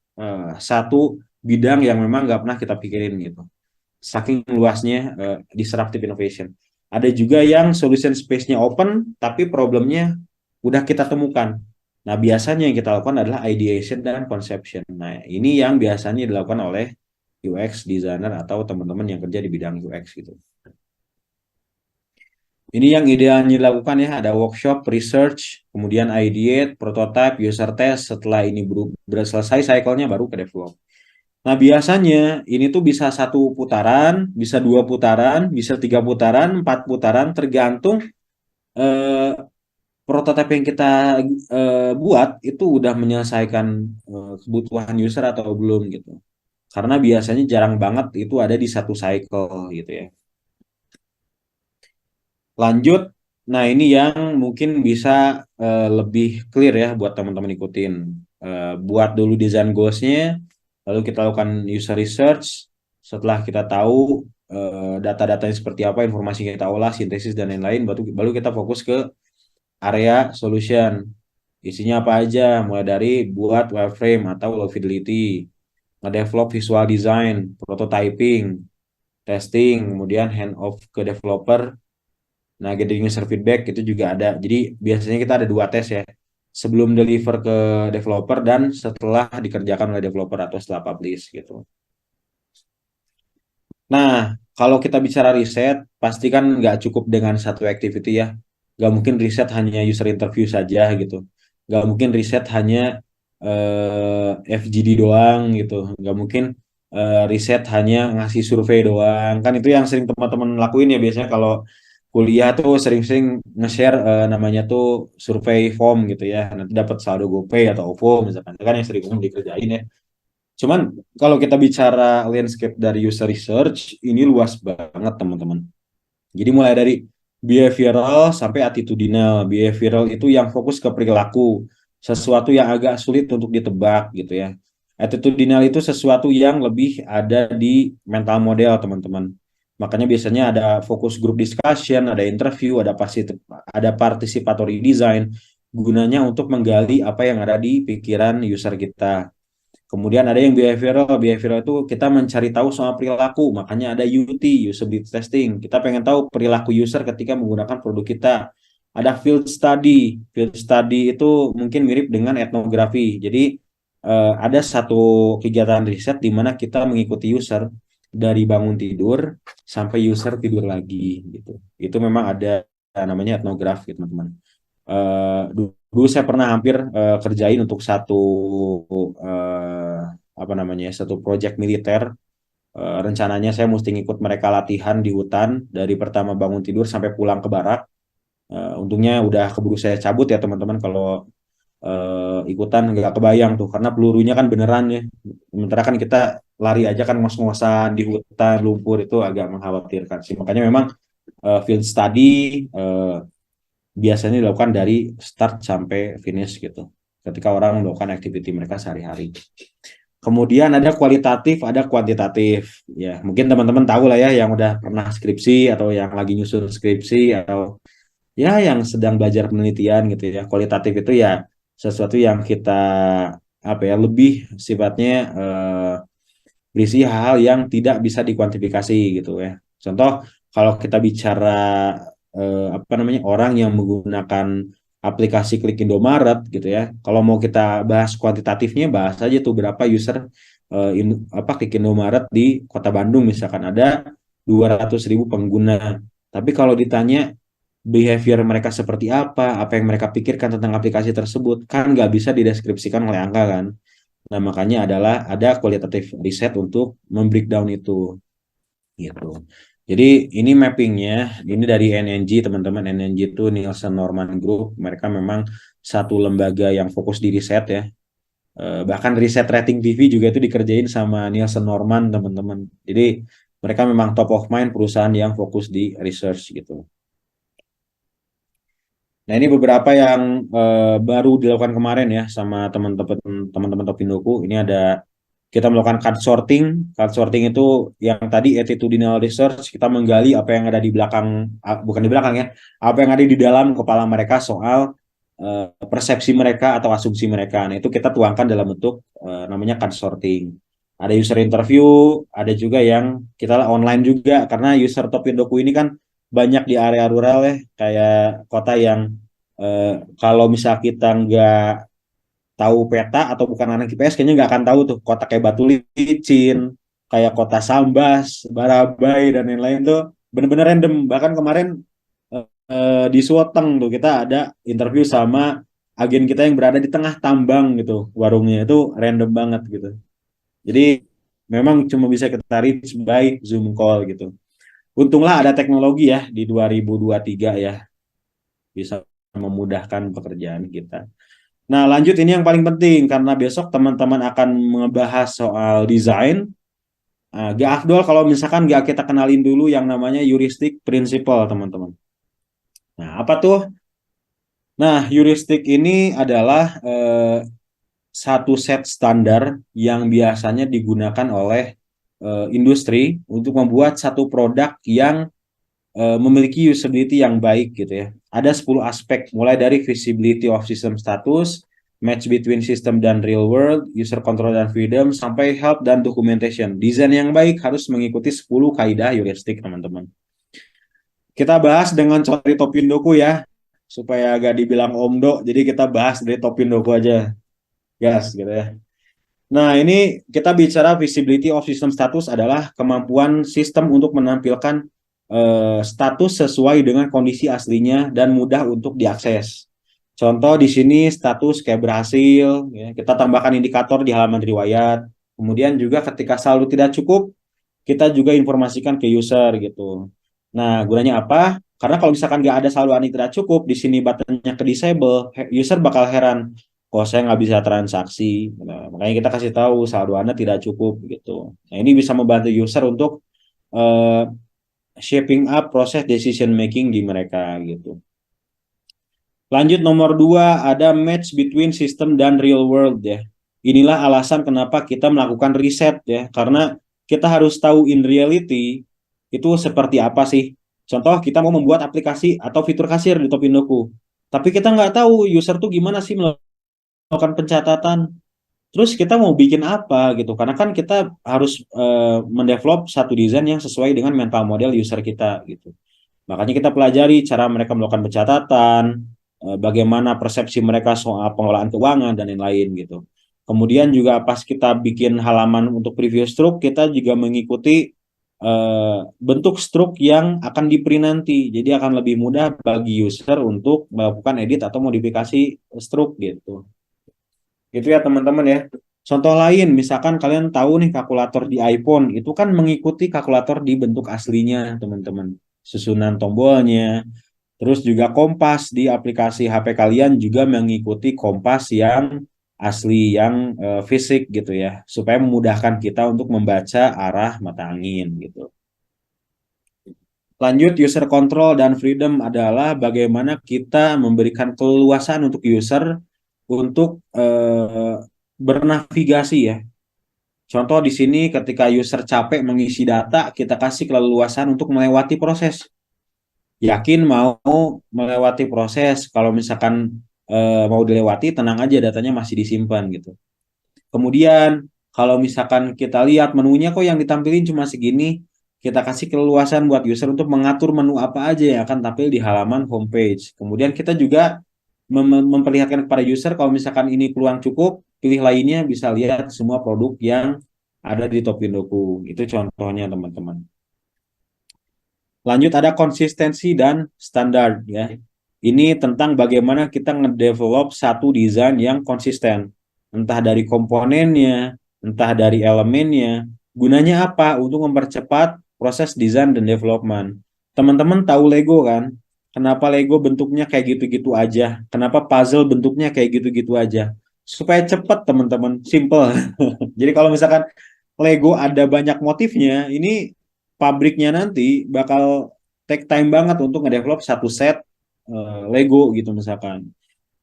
satu bidang yang memang nggak pernah kita pikirin, gitu. Saking luasnya disruptive innovation. Ada juga yang solution space-nya open, tapi problemnya udah kita temukan. Nah, biasanya yang kita lakukan adalah ideation dan conception. Nah, ini yang biasanya dilakukan oleh UX designer atau teman-teman yang kerja di bidang UX, gitu. Ini yang idealnya dilakukan ya, ada workshop, research, kemudian ideate, prototype, user test. Setelah ini selesai cycle-nya baru ke develop. Nah, biasanya ini tuh bisa satu putaran, bisa dua putaran, bisa tiga putaran, empat putaran, tergantung eh, prototipe yang kita buat itu udah menyelesaikan kebutuhan user atau belum, gitu. Karena biasanya jarang banget itu ada di satu cycle, gitu ya. Lanjut, nah ini yang mungkin bisa lebih clear ya buat teman-teman ikutin. Buat dulu design goals-nya, lalu kita lakukan user research. Setelah kita tahu data-datanya seperti apa, informasi yang kita olah, sintesis dan lain-lain, baru kita fokus ke area solution. Isinya apa aja, mulai dari buat wireframe atau low fidelity, ngedevelop visual design, prototyping, testing, kemudian hand off ke developer. Nah, gathering user feedback itu juga ada. Jadi biasanya kita ada 2 tes ya. Sebelum deliver ke developer dan setelah dikerjakan oleh developer atau setelah publish gitu. Nah, kalau kita bicara riset, pasti kan nggak cukup dengan satu activity ya. Nggak mungkin riset hanya user interview saja gitu. Nggak mungkin riset hanya FGD doang gitu. Nggak mungkin riset hanya ngasih survei doang. Kan itu yang sering teman-teman lakuin ya biasanya kalau kuliah tuh sering-sering nge-share namanya tuh survei form gitu ya. Nanti dapat saldo GoPay atau OVO misalkan. Itu kan yang sering umum dikerjain ya. Cuman kalau kita bicara landscape dari user research, ini luas banget teman-teman. Jadi mulai dari behavioral sampai attitudinal. Behavioral itu yang fokus ke perilaku, sesuatu yang agak sulit untuk ditebak gitu ya. Attitudinal itu sesuatu yang lebih ada di mental model teman-teman. Makanya biasanya ada fokus group discussion, ada interview, ada participatory design, gunanya untuk menggali apa yang ada di pikiran user kita. Kemudian ada yang behavioral. Behavioral itu kita mencari tahu soal perilaku. Makanya ada UT, usability testing. Kita pengen tahu perilaku user ketika menggunakan produk kita. Ada field study. Field study itu mungkin mirip dengan etnografi. Jadi ada satu kegiatan riset di mana kita mengikuti user dari bangun tidur sampai user tidur lagi gitu. Itu memang ada namanya etnograf gitu teman-teman. Dulu saya pernah hampir kerjain untuk eh, apa namanya satu proyek militer. Rencananya saya mesti ngikut mereka latihan di hutan dari pertama bangun tidur sampai pulang ke barak. Untungnya udah keburu saya cabut ya teman-teman kalau ikutan nggak kebayang tuh karena pelurunya kan beneran ya. Sementara kan kita lari aja kan ngos-ngosan di hutan lumpur itu agak mengkhawatirkan sih. Makanya memang field study biasanya dilakukan dari start sampai finish gitu. Ketika orang melakukan activity mereka sehari-hari. Kemudian ada kualitatif, ada kuantitatif. Ya, mungkin teman-teman tahu lah ya yang udah pernah skripsi atau yang lagi nyusun skripsi atau ya yang sedang belajar penelitian gitu ya. Kualitatif itu ya sesuatu yang kita apa ya lebih sifatnya berisi hal-hal yang tidak bisa dikuantifikasi gitu ya. Contoh kalau kita bicara apa namanya orang yang menggunakan aplikasi Klik Indomaret gitu ya. Kalau mau kita bahas kuantitatifnya bahas aja tuh berapa user apa Klik Indomaret di Kota Bandung misalkan ada 200.000 pengguna. Tapi kalau ditanya behavior mereka seperti apa yang mereka pikirkan tentang aplikasi tersebut, kan nggak bisa dideskripsikan oleh angka kan. Nah, makanya adalah ada kualitatif riset untuk membreakdown itu gitu. Jadi ini mappingnya, ini dari NNG teman-teman. NNG itu Nielsen Norman Group. Mereka memang satu lembaga yang fokus di riset ya. Bahkan riset rating TV juga itu dikerjain sama Nielsen Norman teman-teman. Jadi mereka memang top of mind perusahaan yang fokus di research gitu. Nah, ini beberapa yang baru dilakukan kemarin ya sama teman-teman Topindoku. Ini ada kita melakukan card sorting. Card sorting itu yang tadi attitudinal research, kita menggali apa yang ada di belakang, bukan di belakang ya, apa yang ada di dalam kepala mereka soal persepsi mereka atau asumsi mereka. Nah, itu kita tuangkan dalam bentuk namanya card sorting. Ada user interview, ada juga yang kita online juga karena user Topindoku ini kan banyak di area rural ya, kayak kota yang kalau misal kita nggak tahu peta atau bukan anak IPS kayaknya nggak akan tahu tuh kota kayak Batu Licin, kayak kota Sambas, Barabai dan lain-lain tuh bener-bener random. Bahkan kemarin di Suoteng tuh kita ada interview sama agen kita yang berada di tengah tambang gitu, warungnya itu random banget gitu. Jadi memang cuma bisa kita reach by Zoom call gitu. Untunglah ada teknologi ya di 2023 ya bisa memudahkan pekerjaan kita. Nah, lanjut ini yang paling penting karena besok teman-teman akan membahas soal desain. Gak afdol kalau misalkan gak kita kenalin dulu yang namanya heuristic principle, teman-teman. Nah, apa tuh? Nah, heuristic ini adalah satu set standar yang biasanya digunakan oleh industri untuk membuat satu produk yang memiliki usability yang baik gitu ya. Ada 10 aspek mulai dari visibility of system status, match between system dan real world, user control dan freedom, sampai help dan documentation. Desain yang baik harus mengikuti 10 kaidah heuristik, teman-teman. Kita bahas dengan contoh dari Topindoku ya, supaya agak dibilang omdo, jadi kita bahas dari Topindoku aja. Gas, gitu ya. Nah, ini kita bicara visibility of system status adalah kemampuan sistem untuk menampilkan status sesuai dengan kondisi aslinya dan mudah untuk diakses. Contoh di sini status kayak berhasil, ya, kita tambahkan indikator di halaman riwayat. Kemudian juga ketika saldo tidak cukup, kita juga informasikan ke user gitu. Nah, gunanya apa? Karena kalau misalkan nggak ada saldo yang tidak cukup, di sini buttonnya ke disable, user bakal heran, kok saya nggak bisa transaksi. Nah, makanya kita kasih tahu saldo Anda tidak cukup gitu. Nah, ini bisa membantu user untuk uh, shaping up proses decision making di mereka gitu. Lanjut nomor 2, ada match between system dan real world ya. Inilah alasan kenapa kita melakukan riset ya, karena kita harus tahu in reality itu seperti apa sih. Contoh kita mau membuat aplikasi atau fitur kasir di Topindoku, tapi kita nggak tahu user tuh gimana sih melakukan pencatatan. Terus kita mau bikin apa gitu, karena kan kita harus mendevelop satu desain yang sesuai dengan mental model user kita gitu. Makanya kita pelajari cara mereka melakukan pencatatan, bagaimana persepsi mereka soal pengelolaan keuangan dan lain-lain gitu. Kemudian juga pas kita bikin halaman untuk preview stroke, kita juga mengikuti bentuk stroke yang akan di-print nanti. Jadi akan lebih mudah bagi user untuk melakukan edit atau modifikasi stroke gitu. Gitu ya teman-teman ya. Contoh lain, misalkan kalian tahu nih kalkulator di iPhone, itu kan mengikuti kalkulator di bentuk aslinya teman-teman. Susunan tombolnya, terus juga kompas di aplikasi HP kalian juga mengikuti kompas yang asli, yang fisik gitu ya. Supaya memudahkan kita untuk membaca arah mata angin gitu. Lanjut, user control dan freedom adalah bagaimana kita memberikan keleluasan untuk user untuk bernavigasi ya. Contoh di sini ketika user capek mengisi data, kita kasih keleluasan untuk melewati proses. Yakin mau melewati proses, kalau misalkan mau dilewati, tenang aja datanya masih disimpan gitu. Kemudian kalau misalkan kita lihat menunya kok yang ditampilin cuma segini, kita kasih keleluasan buat user untuk mengatur menu apa aja yang akan tampil di halaman homepage. Kemudian kita juga memperlihatkan kepada user kalau misalkan ini peluang cukup, pilih lainnya, bisa lihat semua produk yang ada di Topindoku. Itu contohnya teman-teman. Lanjut ada konsistensi dan standar ya. Ini tentang bagaimana kita ngedevelop satu desain yang konsisten. Entah dari komponennya, entah dari elemennya. Gunanya apa? Untuk mempercepat proses desain dan development. Teman-teman tahu Lego kan? Kenapa Lego bentuknya kayak gitu-gitu aja? Kenapa puzzle bentuknya kayak gitu-gitu aja? Supaya cepat teman-teman, simple. Jadi kalau misalkan Lego ada banyak motifnya, ini pabriknya nanti bakal take time banget untuk ngedevelop satu set Lego gitu misalkan.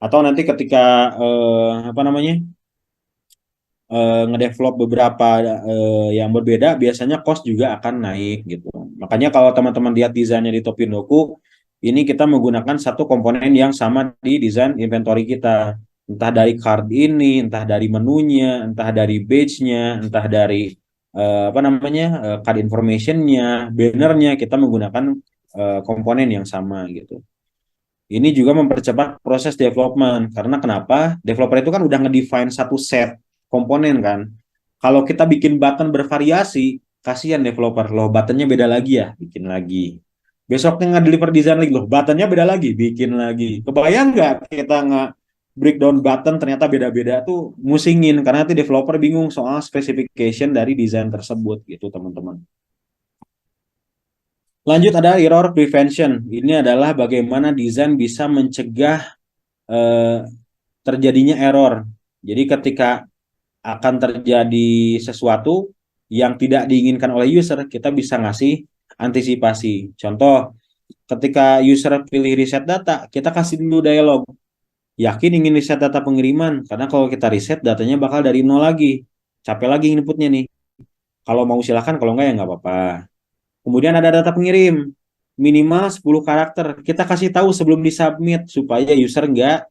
Atau nanti ketika apa namanya ngedevelop beberapa yang berbeda, biasanya cost juga akan naik gitu. Makanya kalau teman-teman lihat desainnya di Topindoku, ini kita menggunakan satu komponen yang sama di desain inventory kita. Entah dari card ini, entah dari menunya, entah dari badge-nya, entah dari apa namanya card information-nya, banner-nya, kita menggunakan komponen yang sama gitu. Ini juga mempercepat proses development. Karena kenapa? Developer itu kan udah ngedefine satu set komponen kan. Kalau kita bikin button bervariasi, kasihan developer. Loh, buttonnya beda lagi ya, bikin lagi. Besoknya nge-deliver design lagi, loh, buttonnya beda lagi, bikin lagi. Kebayang nggak kita nggak breakdown button ternyata beda-beda tuh musingin. Karena nanti developer bingung soal specification dari desain tersebut gitu teman-teman. Lanjut ada error prevention. Ini adalah bagaimana desain bisa mencegah eh, terjadinya error. Jadi ketika akan terjadi sesuatu yang tidak diinginkan oleh user, kita bisa ngasih antisipasi. Contoh, ketika user pilih reset data, kita kasih dulu dialog. Yakin ingin reset data pengiriman, karena kalau kita reset datanya bakal dari nol lagi. Capek lagi inputnya nih. Kalau mau silahkan, kalau enggak ya nggak apa-apa. Kemudian ada data pengirim, minimal 10 karakter. Kita kasih tahu sebelum disubmit supaya user nggak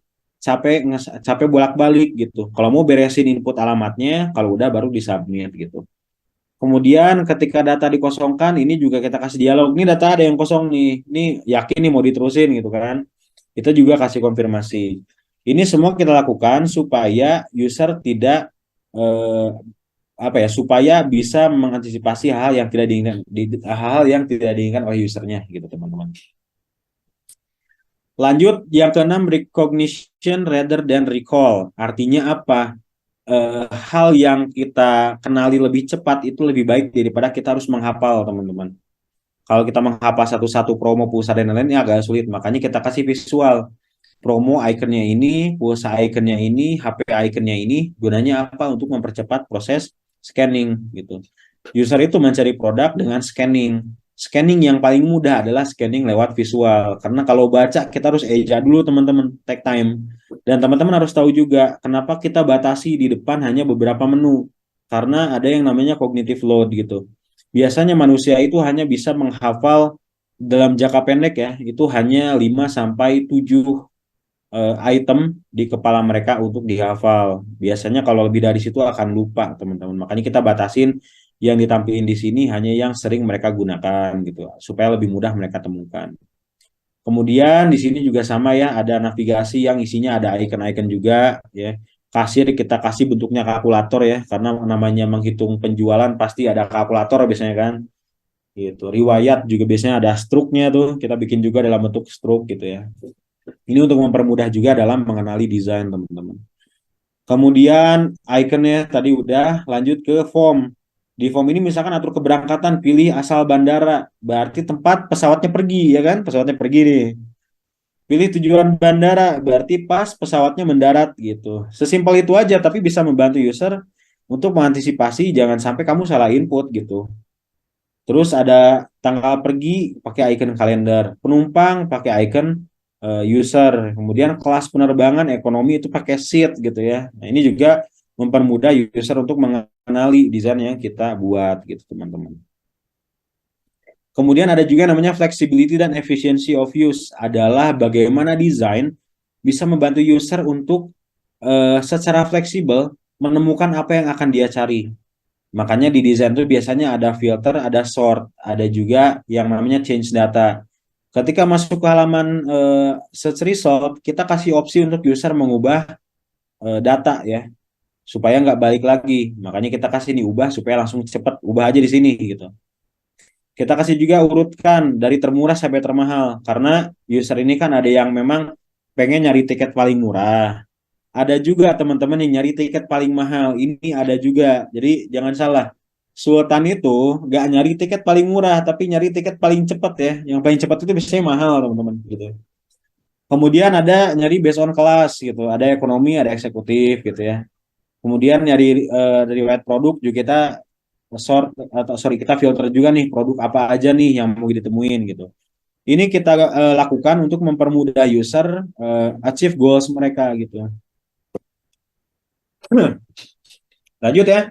capek bolak-balik gitu. Kalau mau beresin input alamatnya, kalau udah baru disubmit gitu. Kemudian ketika data dikosongkan, ini juga kita kasih dialog. Ini data ada yang kosong nih, ini yakin nih mau diterusin gitu kan. Kita juga kasih konfirmasi. Ini semua kita lakukan supaya user tidak eh, apa ya, supaya bisa mengantisipasi hal yang tidak diinginkan, hal yang tidak diinginkan oleh usernya gitu teman-teman. Lanjut yang keenam, recognition rather than recall. Artinya apa? Hal yang kita kenali lebih cepat itu lebih baik daripada kita harus menghafal teman-teman. Kalau kita menghafal satu-satu promo, pulsa dan lain-lain ini agak sulit. Makanya kita kasih visual. Promo ikonnya ini, pulsa ikonnya ini, HP ikonnya ini. Gunanya apa? Untuk mempercepat proses scanning gitu. User itu mencari produk dengan scanning. Scanning yang paling mudah adalah scanning lewat visual. Karena kalau baca kita harus eja dulu teman-teman, take time. Dan teman-teman harus tahu juga kenapa kita batasi di depan hanya beberapa menu. Karena ada yang namanya cognitive load gitu. Biasanya manusia itu hanya bisa menghafal dalam jangka pendek ya, itu hanya 5 sampai 7 item di kepala mereka untuk dihafal. Biasanya kalau lebih dari situ akan lupa, teman-teman. Makanya kita batasin yang ditampilkan di sini hanya yang sering mereka gunakan gitu, supaya lebih mudah mereka temukan. Kemudian di sini juga sama ya, ada navigasi yang isinya ada icon-icon juga ya. Kasir kita kasih bentuknya kalkulator ya, karena namanya menghitung penjualan pasti ada kalkulator biasanya kan. Gitu. Riwayat juga biasanya ada struknya tuh, kita bikin juga dalam bentuk struk gitu ya. Ini untuk mempermudah juga dalam mengenali desain teman-teman. Kemudian ikonnya tadi udah, lanjut ke form. Di form ini misalkan atur keberangkatan, pilih asal bandara, berarti tempat pesawatnya pergi ya kan, pesawatnya pergi nih. Pilih tujuan bandara, berarti pas pesawatnya mendarat gitu. Sesimpel itu aja, tapi bisa membantu user untuk mengantisipasi jangan sampai kamu salah input gitu. Terus ada tanggal pergi pakai icon kalender, penumpang pakai icon user, kemudian kelas penerbangan ekonomi itu pakai seat gitu ya. Nah, ini juga mempermudah user untuk mengenali desain yang kita buat gitu teman-teman. Kemudian ada juga namanya flexibility dan efficiency of use, adalah bagaimana desain bisa membantu user untuk secara fleksibel menemukan apa yang akan dia cari. Makanya di desain itu biasanya ada filter, ada sort, ada juga yang namanya change data. Ketika masuk ke halaman search result, kita kasih opsi untuk user mengubah data ya, supaya nggak balik lagi. Makanya kita kasih nih ubah supaya langsung cepat, ubah aja di sini gitu. Kita kasih juga urutkan dari termurah sampai termahal, karena user ini kan ada yang memang pengen nyari tiket paling murah. Ada juga teman-teman yang nyari tiket paling mahal. Ini ada juga. Jadi jangan salah. Sultan itu nggak nyari tiket paling murah, tapi nyari tiket paling cepat ya. Yang paling cepat itu biasanya mahal, teman-teman. Gitu. Kemudian ada nyari based on kelas gitu. Ada ekonomi, ada eksekutif gitu ya. Kemudian nyari dari riwayat produk juga kita sort atau sorry kita filter juga nih produk apa aja nih yang mau ditemuin gitu. Ini kita lakukan untuk mempermudah user achieve goals mereka gitu. Lanjut ya.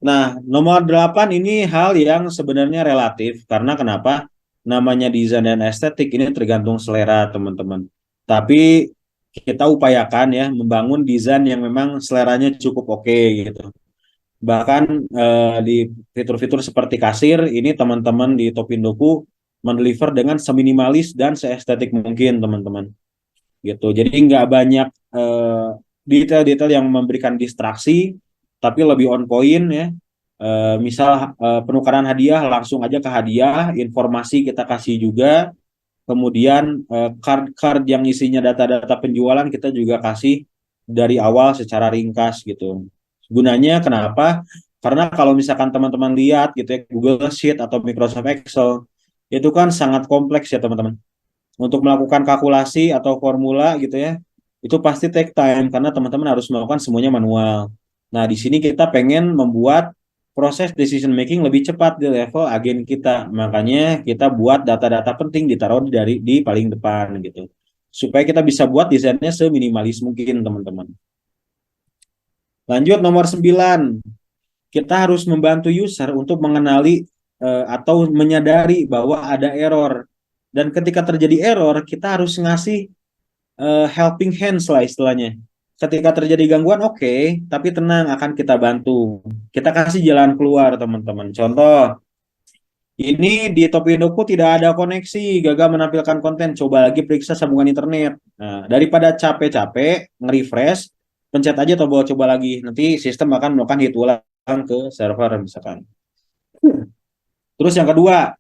Nah, nomor 8 ini hal yang sebenarnya relatif, karena kenapa? Namanya desain dan estetik ini tergantung selera teman-teman. Tapi kita upayakan ya membangun desain yang memang seleranya cukup oke gitu. Bahkan di fitur-fitur seperti kasir ini teman-teman di Topindoku mendeliver dengan seminimalis dan seestetik mungkin teman-teman. Gitu. Jadi nggak banyak detail-detail yang memberikan distraksi, tapi lebih on point ya. Misal penukaran hadiah langsung aja ke hadiah, informasi kita kasih juga, kemudian card-card yang isinya data-data penjualan kita juga kasih dari awal secara ringkas gitu. Gunanya kenapa? Karena kalau misalkan teman-teman lihat gitu ya Google Sheet atau Microsoft Excel itu kan sangat kompleks ya teman-teman. Untuk melakukan kalkulasi atau formula gitu ya, itu pasti take time karena teman-teman harus melakukan semuanya manual. Nah, di sini kita pengen membuat proses decision making lebih cepat di level agen kita. Makanya kita buat data-data penting ditaruh di paling depan gitu. Supaya kita bisa buat desainnya seminimalis mungkin, teman-teman. Lanjut nomor 9. Kita harus membantu user untuk mengenali atau menyadari bahwa ada error. Dan ketika terjadi error, kita harus ngasih helping hands lah istilahnya. Ketika terjadi gangguan, oke, tapi tenang, akan kita bantu. Kita kasih jalan keluar, teman-teman. Contoh, ini di Topindoku tidak ada koneksi, gagal menampilkan konten. Coba lagi periksa sambungan internet. Nah, daripada capek-capek nge-refresh, pencet aja tombol coba lagi. Nanti sistem akan melakukan hit ulang ke server misalkan. Terus yang kedua,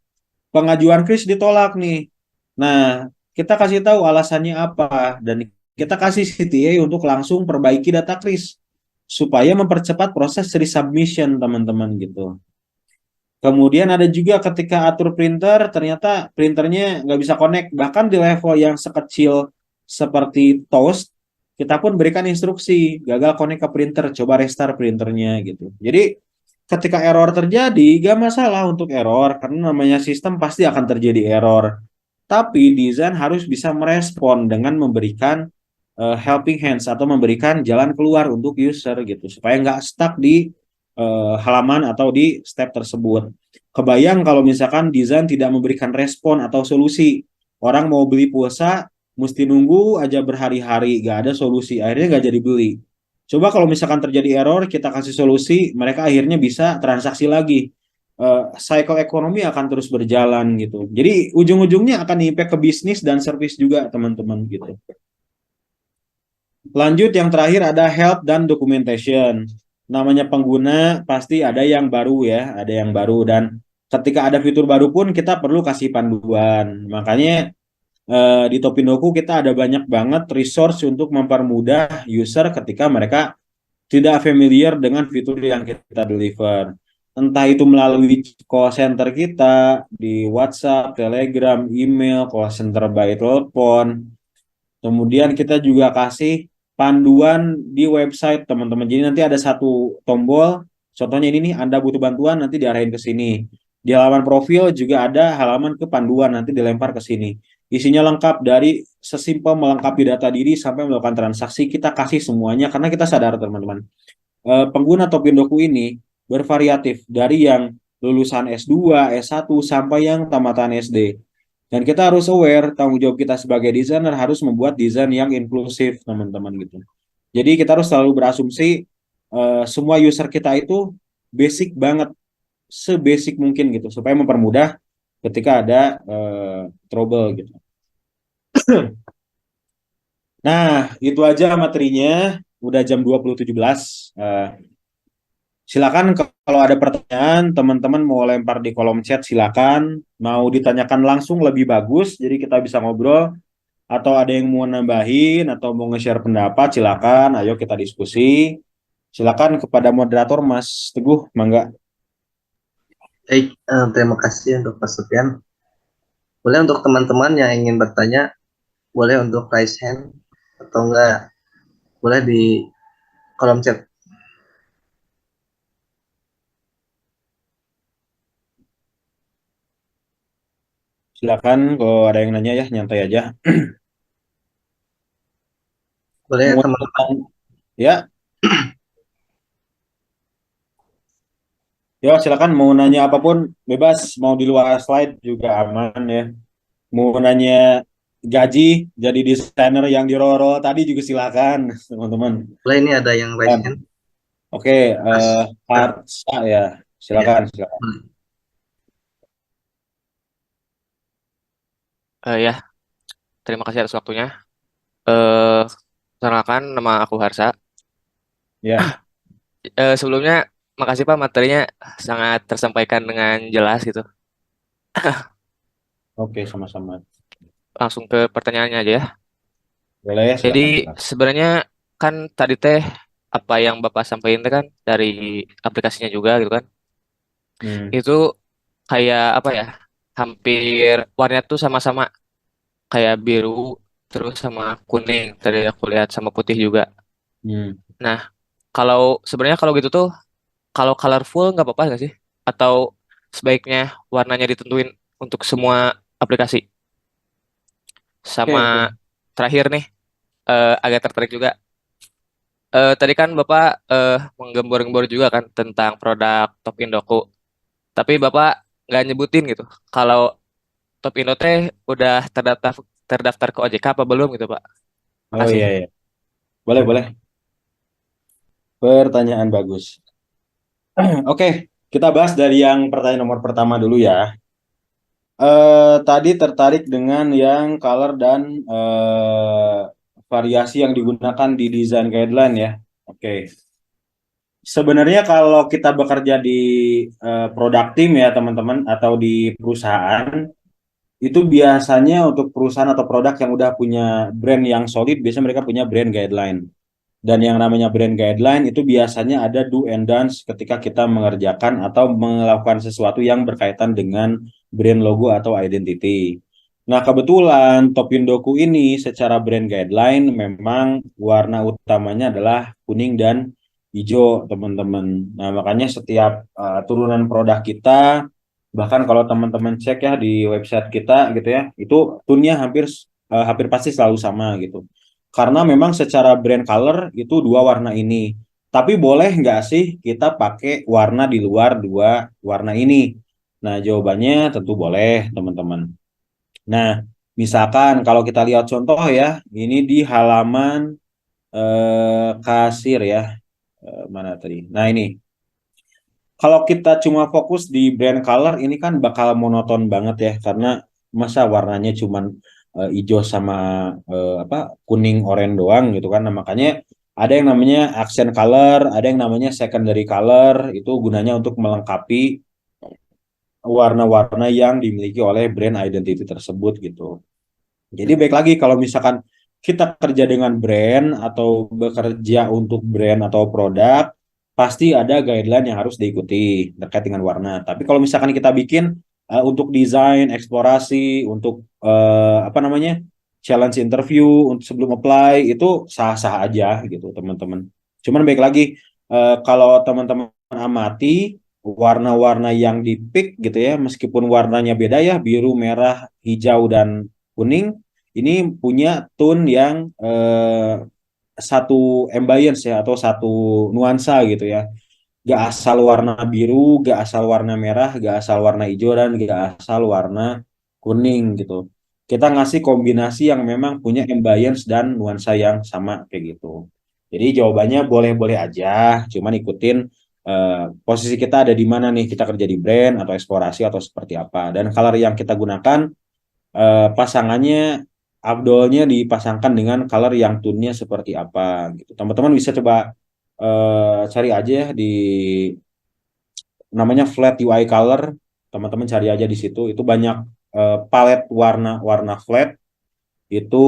pengajuan kris ditolak nih. Nah, kita kasih tahu alasannya apa dan kita kasih CTA untuk langsung perbaiki data kris supaya mempercepat proses resubmission teman-teman gitu. Kemudian ada juga ketika atur printer, ternyata printernya nggak bisa connect. Bahkan di level yang sekecil seperti toast, kita pun berikan instruksi, gagal connect ke printer, coba restart printernya gitu. Jadi ketika error terjadi, nggak masalah untuk error, karena namanya sistem pasti akan terjadi error. Tapi desain harus bisa merespon dengan memberikan helping hands atau memberikan jalan keluar untuk user gitu, supaya nggak stuck di halaman atau di step tersebut. Kebayang kalau misalkan desain tidak memberikan respon atau solusi. Orang mau beli pulsa, mesti nunggu aja berhari-hari, gak ada solusi. Akhirnya gak jadi beli. Coba kalau misalkan terjadi error, kita kasih solusi, mereka akhirnya bisa transaksi lagi. Cycle ekonomi akan terus berjalan gitu. Jadi ujung-ujungnya akan impact ke bisnis dan service juga teman-teman gitu. Lanjut yang terakhir ada help dan documentation. Namanya pengguna pasti ada yang baru ya, ada yang baru dan ketika ada fitur baru pun kita perlu kasih panduan. Makanya di Topinoku kita ada banyak banget resource untuk mempermudah user ketika mereka tidak familiar dengan fitur yang kita deliver. Entah itu melalui call center kita di WhatsApp, Telegram, email, call center by telepon. Kemudian kita juga kasih panduan di website teman-teman. Jadi nanti ada satu tombol, contohnya ini nih, Anda butuh bantuan, nanti diarahin ke sini. Di halaman profil juga ada halaman ke panduan, nanti dilempar ke sini. Isinya lengkap dari sesimpel melengkapi data diri sampai melakukan transaksi, kita kasih semuanya karena kita sadar teman-teman. Pengguna Topindoku ini bervariatif dari yang lulusan S2, S1 sampai yang tamatan SD. Dan kita harus aware, tanggung jawab kita sebagai desainer harus membuat desain yang inklusif, teman-teman gitu. Jadi kita harus selalu berasumsi semua user kita itu basic banget, sebasic mungkin gitu, supaya mempermudah ketika ada trouble gitu. Nah, itu aja materinya. Udah jam 20.17. Silakan kalau ada pertanyaan, teman-teman mau lempar di kolom chat silakan. Mau ditanyakan langsung lebih bagus, jadi kita bisa ngobrol. Atau ada yang mau nambahin atau mau nge-share pendapat, silakan. Ayo kita diskusi. Silakan kepada moderator Mas Teguh, mangga. Baik, terima kasih untuk Pak Sufyan. Boleh untuk teman-teman yang ingin bertanya, boleh untuk raise hand atau enggak, boleh di kolom chat. Silakan kalau ada yang nanya ya, nyantai aja. Boleh ya Mau teman-teman. ya, ya silakan mau nanya apapun bebas, mau di luar slide juga aman ya. Mau nanya gaji jadi desainer yang di Roro tadi juga silakan, teman-teman. Boleh, ini ada yang raise hand. Oke, Mas. Arsa ya, Ya, silakan, silakan. boleh. Ya, terima kasih atas waktunya. Eh, Perkenalkan, nama aku Harsa. Ya, Sebelumnya, makasih Pak, materinya sangat tersampaikan dengan jelas gitu. oke, sama-sama. Langsung ke pertanyaannya aja ya. Boleh ya, Jadi silakan, silakan. sebenarnya kan tadi teh apa yang Bapak sampaikan teh kan dari aplikasinya juga gitu kan. Hmm, Itu kayak apa ya? Hampir warnanya tuh sama-sama kayak biru terus sama kuning tadi aku lihat sama putih juga. hmm. Nah, kalau sebenarnya kalau gitu tuh kalau colorful nggak apa-apa nggak sih? Atau sebaiknya warnanya ditentuin untuk semua aplikasi? Oke, Sama oke. terakhir nih, agak tertarik juga. Tadi kan Bapak menggembor-gembor juga kan tentang produk Top Indoku. Tapi Bapak nggak nyebutin gitu. Kalau Top Indo teh udah terdaftar ke OJK apa belum gitu Pak? Oh Makasih. iya, iya. Boleh, boleh. Pertanyaan bagus. Oke, kita bahas dari yang pertanyaan nomor pertama dulu ya. Tadi tertarik dengan yang color dan eh, variasi yang digunakan di desain guideline ya. Oke. Sebenarnya kalau kita bekerja di produk tim ya teman-teman atau di perusahaan, itu biasanya untuk perusahaan atau produk yang udah punya brand yang solid, biasanya mereka punya brand guideline. Dan yang namanya brand guideline itu biasanya ada do and don'ts ketika kita mengerjakan atau melakukan sesuatu yang berkaitan dengan brand logo atau identity. Nah, kebetulan Topindoku ini secara brand guideline memang warna utamanya adalah kuning dan hijau, teman-teman. Nah, makanya setiap turunan produk kita, bahkan kalau teman-teman cek ya di website kita gitu ya, itu tone-nya hampir pasti selalu sama gitu. Karena memang secara brand color itu dua warna ini. Tapi boleh nggak sih kita pakai warna di luar dua warna ini? Nah, jawabannya tentu boleh, teman-teman. Nah, misalkan kalau kita lihat contoh ya, ini di halaman kasir ya. Mana tadi? Nah, ini. Kalau kita cuma fokus di brand color, ini kan bakal monoton banget ya, karena masa warnanya cuman hijau sama apa kuning oranye doang gitu kan. Nah, makanya ada yang namanya accent color, ada yang namanya secondary color, itu gunanya untuk melengkapi warna-warna yang dimiliki oleh brand identity tersebut gitu. Jadi baik lagi kalau misalkan kita kerja dengan brand atau bekerja untuk brand atau produk, pasti ada guideline yang harus diikuti terkait dengan warna. Tapi kalau misalkan kita bikin untuk desain, eksplorasi, untuk apa namanya challenge interview, untuk sebelum apply itu sah-sah aja gitu teman-teman. Cuman baik lagi kalau teman-teman amati warna-warna yang di pick gitu ya, meskipun warnanya beda ya, biru, merah, hijau dan kuning ini punya tone yang satu ambience ya atau satu nuansa gitu ya. Gak asal warna biru, gak asal warna merah, gak asal warna hijau dan gak asal warna kuning gitu. Kita ngasih kombinasi yang memang punya ambience dan nuansa yang sama kayak gitu. Jadi jawabannya boleh-boleh aja, cuman ikutin posisi kita ada di mana nih, kita kerja di brand atau eksplorasi atau seperti apa. Dan color yang kita gunakan pasangannya Abdolnya dipasangkan dengan color yang tone-nya seperti apa gitu. Teman-teman bisa coba cari aja ya di namanya flat UI color. Teman-teman cari aja di situ. Itu banyak palet warna-warna flat itu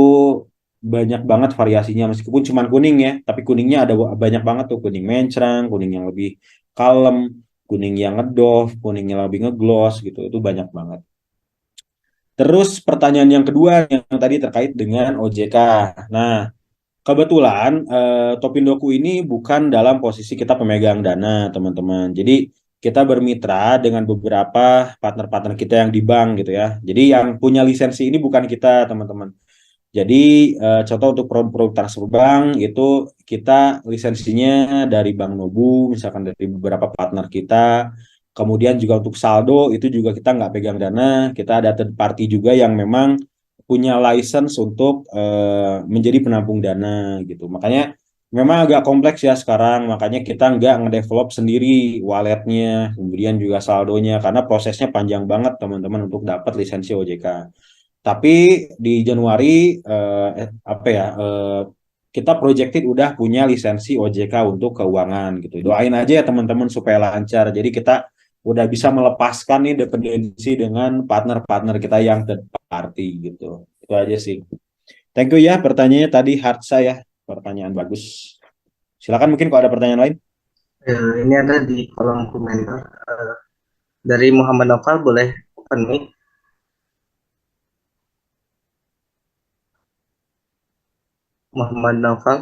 banyak banget variasinya meskipun cuma kuning ya, tapi kuningnya ada banyak banget tuh kuning mencrang, kuning yang lebih kalem, kuning yang ngedoff, kuning yang lebih ngegloss gitu. Itu banyak banget. Terus pertanyaan yang kedua yang tadi terkait dengan OJK. Nah, kebetulan Topindoku ini bukan dalam posisi kita pemegang dana, teman-teman. Jadi kita bermitra dengan beberapa partner-partner kita yang di bank gitu ya. Jadi yang punya lisensi ini bukan kita, teman-teman. Jadi contoh untuk produk-produk transfer bank itu kita lisensinya dari Bank Nobu, misalkan dari beberapa partner kita. Kemudian juga untuk saldo itu juga kita nggak pegang dana, kita ada third party juga yang memang punya license untuk menjadi penampung dana gitu. Makanya memang agak kompleks ya sekarang, makanya kita nggak ngedevelop sendiri walletnya, kemudian juga saldonya, karena prosesnya panjang banget teman-teman untuk dapat lisensi OJK. Tapi di Januari apa ya kita projected udah punya lisensi OJK untuk keuangan gitu. Doain aja ya teman-teman supaya lancar. Jadi kita udah bisa melepaskan nih dependensi dengan partner-partner kita yang third party gitu. Itu aja sih. Thank you ya pertanyaannya tadi hard saya. Pertanyaan bagus. Silakan mungkin kalau ada pertanyaan lain. Ini ada di kolom komentar dari Muhammad Noval, boleh open mic. Muhammad Noval.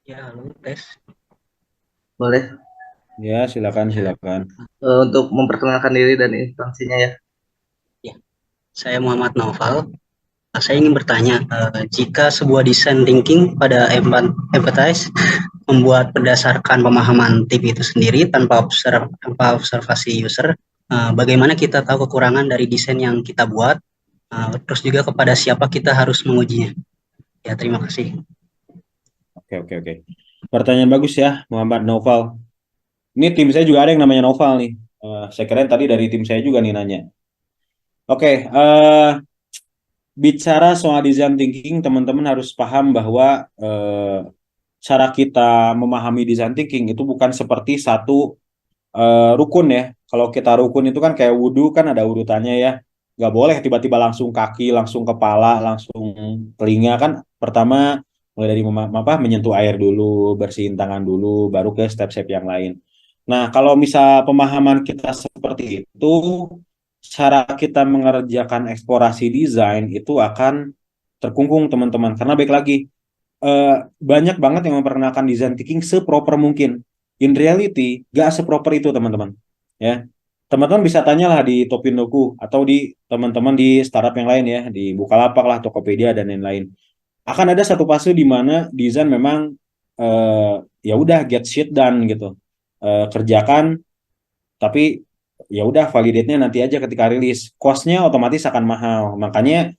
Ya, halo, tes. Boleh Ya, silakan silakan. untuk memperkenalkan diri dan instansinya ya. Ya, saya Muhammad Naufal. Saya ingin bertanya, jika sebuah desain thinking pada empathize membuat berdasarkan pemahaman tim itu sendiri tanpa observasi user, bagaimana kita tahu kekurangan dari desain yang kita buat Terus juga kepada siapa kita harus mengujinya. Ya, terima kasih. Oke, oke, oke. Pertanyaan bagus ya, Muhammad Noval. Ini tim saya juga ada yang namanya Noval nih. Saya kira tadi dari tim saya juga nih nanya. Oke, bicara soal design thinking, teman-teman harus paham bahwa cara kita memahami design thinking itu bukan seperti satu rukun ya. Kalau kita rukun itu kan kayak wudhu kan ada urutannya ya. Nggak boleh tiba-tiba langsung kaki, langsung kepala, langsung telinga kan. Pertama mulai dari menyentuh air dulu, bersihin tangan dulu, baru ke step-step yang lain. Nah, kalau misal pemahaman kita seperti itu, cara kita mengerjakan eksplorasi desain itu akan terkungkung teman-teman. Karena baik lagi, banyak banget yang memperkenalkan design thinking seproper mungkin. In reality, gak seproper itu teman-teman. Ya, teman-teman bisa tanyalah di Topindoku atau di teman-teman di startup yang lain ya, di Bukalapak lah, Tokopedia dan lain-lain. Akan ada satu fase di mana desain memang ya udah get shit done gitu. Kerjakan, tapi ya udah validate-nya nanti aja ketika rilis. Cost-nya otomatis akan mahal. Makanya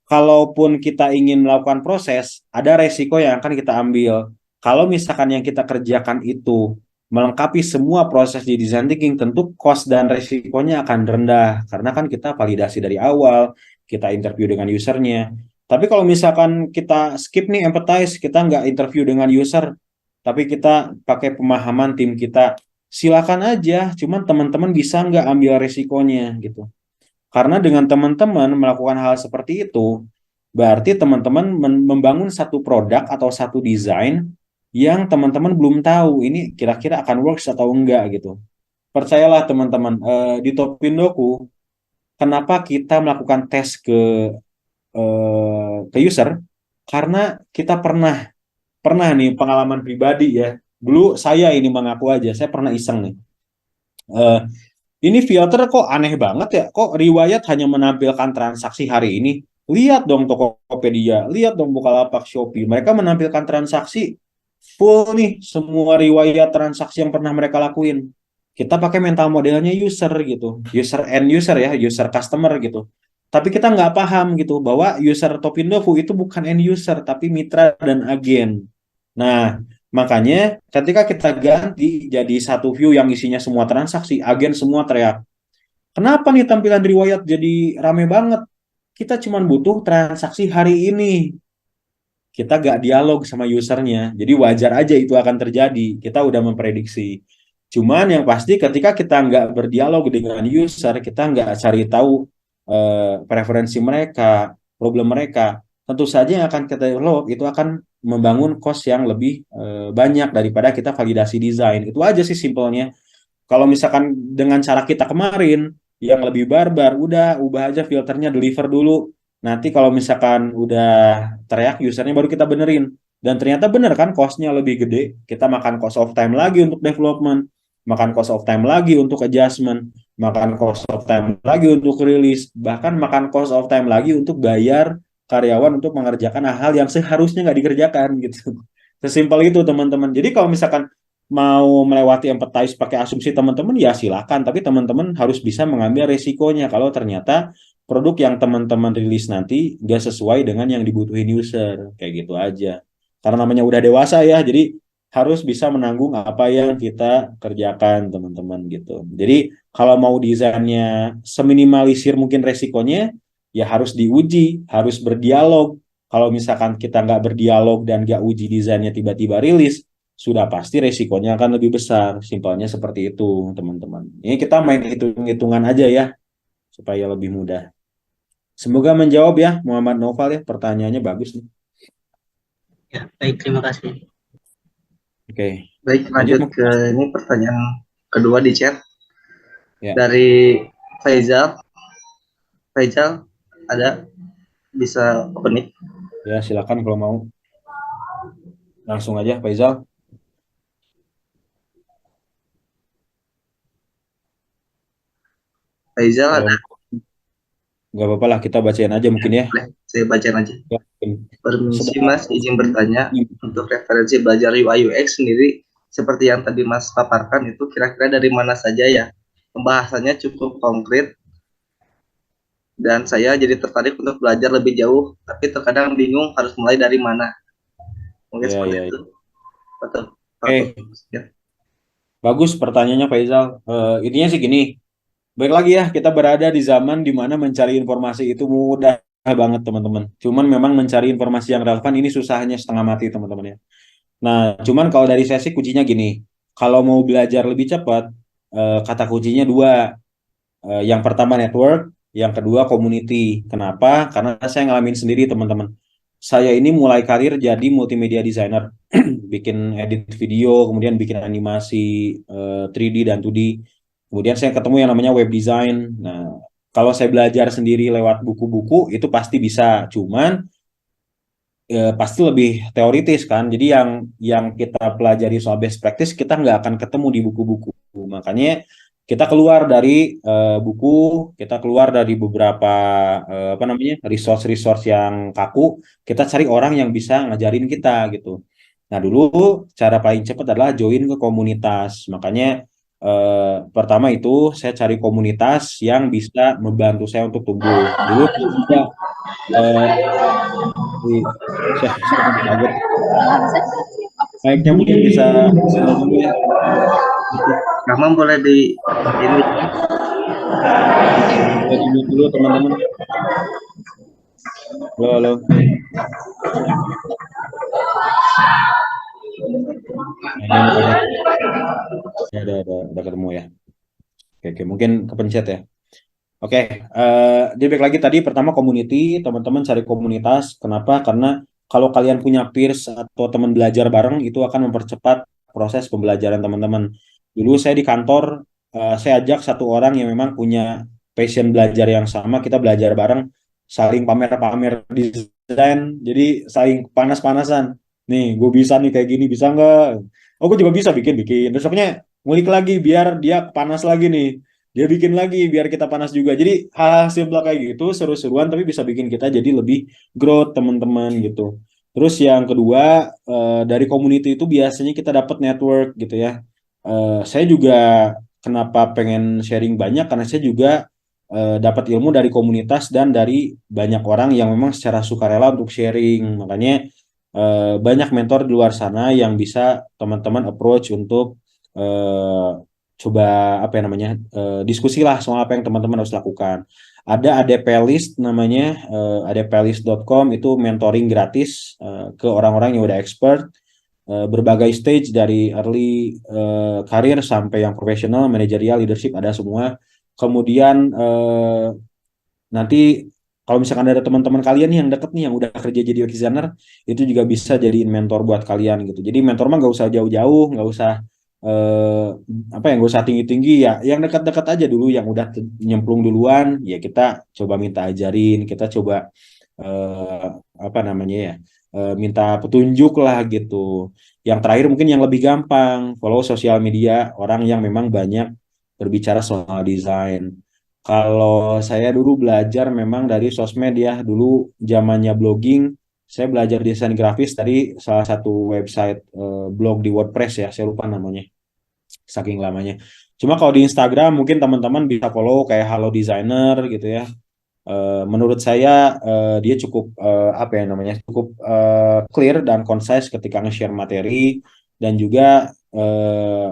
kalaupun kita ingin melakukan proses, ada resiko yang akan kita ambil. Kalau misalkan yang kita kerjakan itu melengkapi semua proses di design thinking, tentu cost dan resikonya akan rendah. Karena kan kita validasi dari awal, kita interview dengan usernya. Tapi kalau misalkan kita skip nih empathize, kita nggak interview dengan user, tapi kita pakai pemahaman tim kita, silakan aja, cuman teman-teman bisa nggak ambil resikonya gitu. Karena dengan teman-teman melakukan hal seperti itu, berarti teman-teman membangun satu produk atau satu desain yang teman-teman belum tahu ini kira-kira akan works atau enggak gitu. Percayalah teman-teman, di Topindoku, kenapa kita melakukan tes ke user? Karena kita pernah pernah nih pengalaman pribadi ya. Dulu saya ini mengaku aja, saya pernah iseng nih. Eh, Ini filter kok aneh banget ya? Kok riwayat hanya menampilkan transaksi hari ini? Lihat dong Tokopedia, lihat dong Bukalapak, Shopee. Mereka menampilkan transaksi full nih, semua riwayat transaksi yang pernah mereka lakuin. Kita pakai mental modelnya user gitu, user end user ya, user customer gitu. Tapi kita nggak paham gitu bahwa user Topindoku itu bukan end user, tapi mitra dan agen. Nah, makanya ketika kita ganti jadi satu view yang isinya semua transaksi, agen semua teriak. Kenapa nih tampilan riwayat jadi rame banget? Kita cuma butuh transaksi hari ini. Kita gak dialog sama usernya. Jadi wajar aja itu akan terjadi. Kita udah memprediksi. Cuman yang pasti ketika kita nggak berdialog dengan user, kita nggak cari tahu preferensi mereka, problem mereka, tentu saja yang akan kita develop itu akan membangun cost yang lebih banyak daripada kita validasi desain. Itu aja sih simpelnya. Kalau misalkan dengan cara kita kemarin yang lebih barbar, udah ubah aja filternya, deliver dulu. Nanti kalau misalkan udah teriak usernya baru kita benerin. Dan ternyata bener kan cost-nya lebih gede. Kita makan cost of time lagi untuk development, makan cost of time lagi untuk adjustment, makan cost of time lagi untuk rilis, bahkan makan cost of time lagi untuk bayar karyawan untuk mengerjakan hal-hal yang seharusnya nggak dikerjakan gitu. Sesimpel itu teman-teman. Jadi kalau misalkan mau melewati empathize pakai asumsi teman-teman ya silakan, tapi teman-teman harus bisa mengambil resikonya kalau ternyata produk yang teman-teman rilis nanti gak sesuai dengan yang dibutuhin user, kayak gitu aja. Karena namanya udah dewasa ya, jadi harus bisa menanggung apa yang kita kerjakan teman-teman gitu. Jadi kalau mau desainnya seminimalisir mungkin resikonya, ya harus diuji, harus berdialog. Kalau misalkan kita nggak berdialog dan nggak uji desainnya tiba-tiba rilis, sudah pasti resikonya akan lebih besar. Simpelnya seperti itu, teman-teman. Ini kita main hitung-hitungan aja ya, supaya lebih mudah. Semoga menjawab ya, Muhammad Noval ya. Pertanyaannya bagus nih. Ya, baik, terima kasih. Oke. Baik, lanjut ke ini pertanyaan kedua di chat. Ya. Dari Faizal. Faizal, ada bisa open mic? Ya, silakan kalau mau. Langsung aja, Faizal. Faizal ada? Nggak apa-apa lah, kita bacain aja mungkin ya. Boleh, saya bacain aja. Ya, Permisi Mas, izin bertanya, untuk referensi belajar UI UX sendiri seperti yang tadi Mas paparkan itu kira-kira dari mana saja ya? Pembahasannya cukup konkret dan saya jadi tertarik untuk belajar lebih jauh, tapi terkadang bingung harus mulai dari mana. Mungkin Iya, seperti iya, itu. iya. Betul. Oke, Ya. bagus pertanyaannya Faisal. Intinya sih gini, baik lagi ya, kita berada di zaman di mana mencari informasi itu mudah banget teman-teman. Cuman memang mencari informasi yang relevan ini susahnya setengah mati teman-teman ya. Nah, cuman kalau dari saya sih kuncinya gini, kalau mau belajar lebih cepat, kata kuncinya dua. Yang pertama network, yang kedua community. Kenapa? Karena saya ngalamin sendiri teman-teman. Saya ini mulai karir jadi multimedia designer, bikin edit video, kemudian bikin animasi 3D dan 2D. Kemudian saya ketemu yang namanya web design. Nah, kalau saya belajar sendiri lewat buku-buku itu pasti bisa. Cuman pasti lebih teoritis kan. Jadi yang kita pelajari soal best practice kita nggak akan ketemu di buku-buku. Makanya kita keluar dari buku, kita keluar dari beberapa apa namanya resource-resource yang kaku, kita cari orang yang bisa ngajarin kita gitu. Nah dulu cara paling cepat adalah join ke komunitas. Makanya pertama itu saya cari komunitas yang bisa membantu saya untuk tumbuh. Dulu juga eh, saya kaget. Baiknya mungkin bisa kesini dulu ya. Rama boleh di ini. Boleh di mute dulu teman-teman. Halo, halo. Nah, ini ada, ada ketemu ya. Oke, oke, mungkin kepencet ya. Oke, dia balik lagi tadi pertama community, teman-teman cari komunitas. Kenapa? Karena kalau kalian punya peers atau teman belajar bareng itu akan mempercepat proses pembelajaran teman-teman. Dulu saya di kantor, saya ajak satu orang yang memang punya passion belajar yang sama, kita belajar bareng, saling pamer-pamer desain, jadi saling panas-panasan. Nih, gue bisa nih kayak gini, bisa nggak? Oh, gue juga bisa bikin-bikin. Besoknya ngulik lagi biar dia panas lagi nih, dia bikin lagi biar kita panas juga. Jadi hal-hal simpel kayak gitu seru-seruan tapi bisa bikin kita jadi lebih growth teman-teman gitu. Terus yang kedua dari community itu biasanya kita dapat network gitu ya. Saya juga kenapa pengen sharing banyak karena saya juga dapat ilmu dari komunitas dan dari banyak orang yang memang secara sukarela untuk sharing. Makanya banyak mentor di luar sana yang bisa teman-teman approach untuk eh, coba apa ya namanya diskusi lah soal apa yang teman-teman harus lakukan. Ada ADP List namanya adplist.com itu mentoring gratis ke orang-orang yang udah expert berbagai stage dari early karir sampai yang profesional, manajerial, leadership ada semua. Kemudian nanti kalau misalkan ada teman-teman kalian nih yang deket nih yang udah kerja jadi UX designer itu juga bisa jadiin mentor buat kalian gitu. Jadi mentor mah nggak usah jauh-jauh, nggak usah eh, apa ya, nggak usah tinggi-tinggi ya, yang dekat-dekat aja dulu yang udah nyemplung duluan ya kita coba minta ajarin, kita coba eh, apa namanya ya minta petunjuk lah gitu. Yang terakhir mungkin yang lebih gampang follow sosial media orang yang memang banyak berbicara soal desain. Kalau saya dulu belajar memang dari sosmed ya, dulu zamannya blogging, saya belajar desain grafis dari salah satu website blog di WordPress ya, saya lupa namanya, saking lamanya. Cuma kalau di Instagram mungkin teman-teman bisa follow kayak Halo Designer gitu ya. Menurut saya dia cukup apa ya namanya, cukup clear dan concise ketika nge-share materi dan juga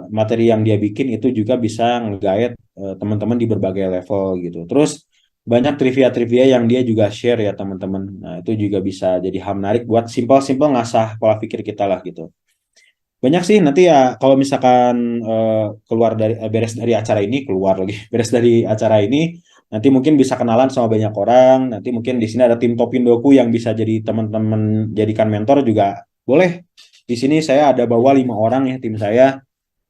materi yang dia bikin itu juga bisa nge-guide teman-teman di berbagai level gitu. Terus banyak trivia-trivia yang dia juga share ya teman-teman. Nah, itu juga bisa jadi hal menarik buat simpel-simpel ngasah pola pikir kita lah gitu. Banyak sih nanti ya kalau misalkan keluar dari beres dari acara ini, keluar lagi beres dari acara ini nanti mungkin bisa kenalan sama banyak orang. Nanti mungkin di sini ada tim Topindoku yang bisa jadi teman-teman jadikan mentor juga boleh. Di sini saya ada bawa 5 orang ya tim saya.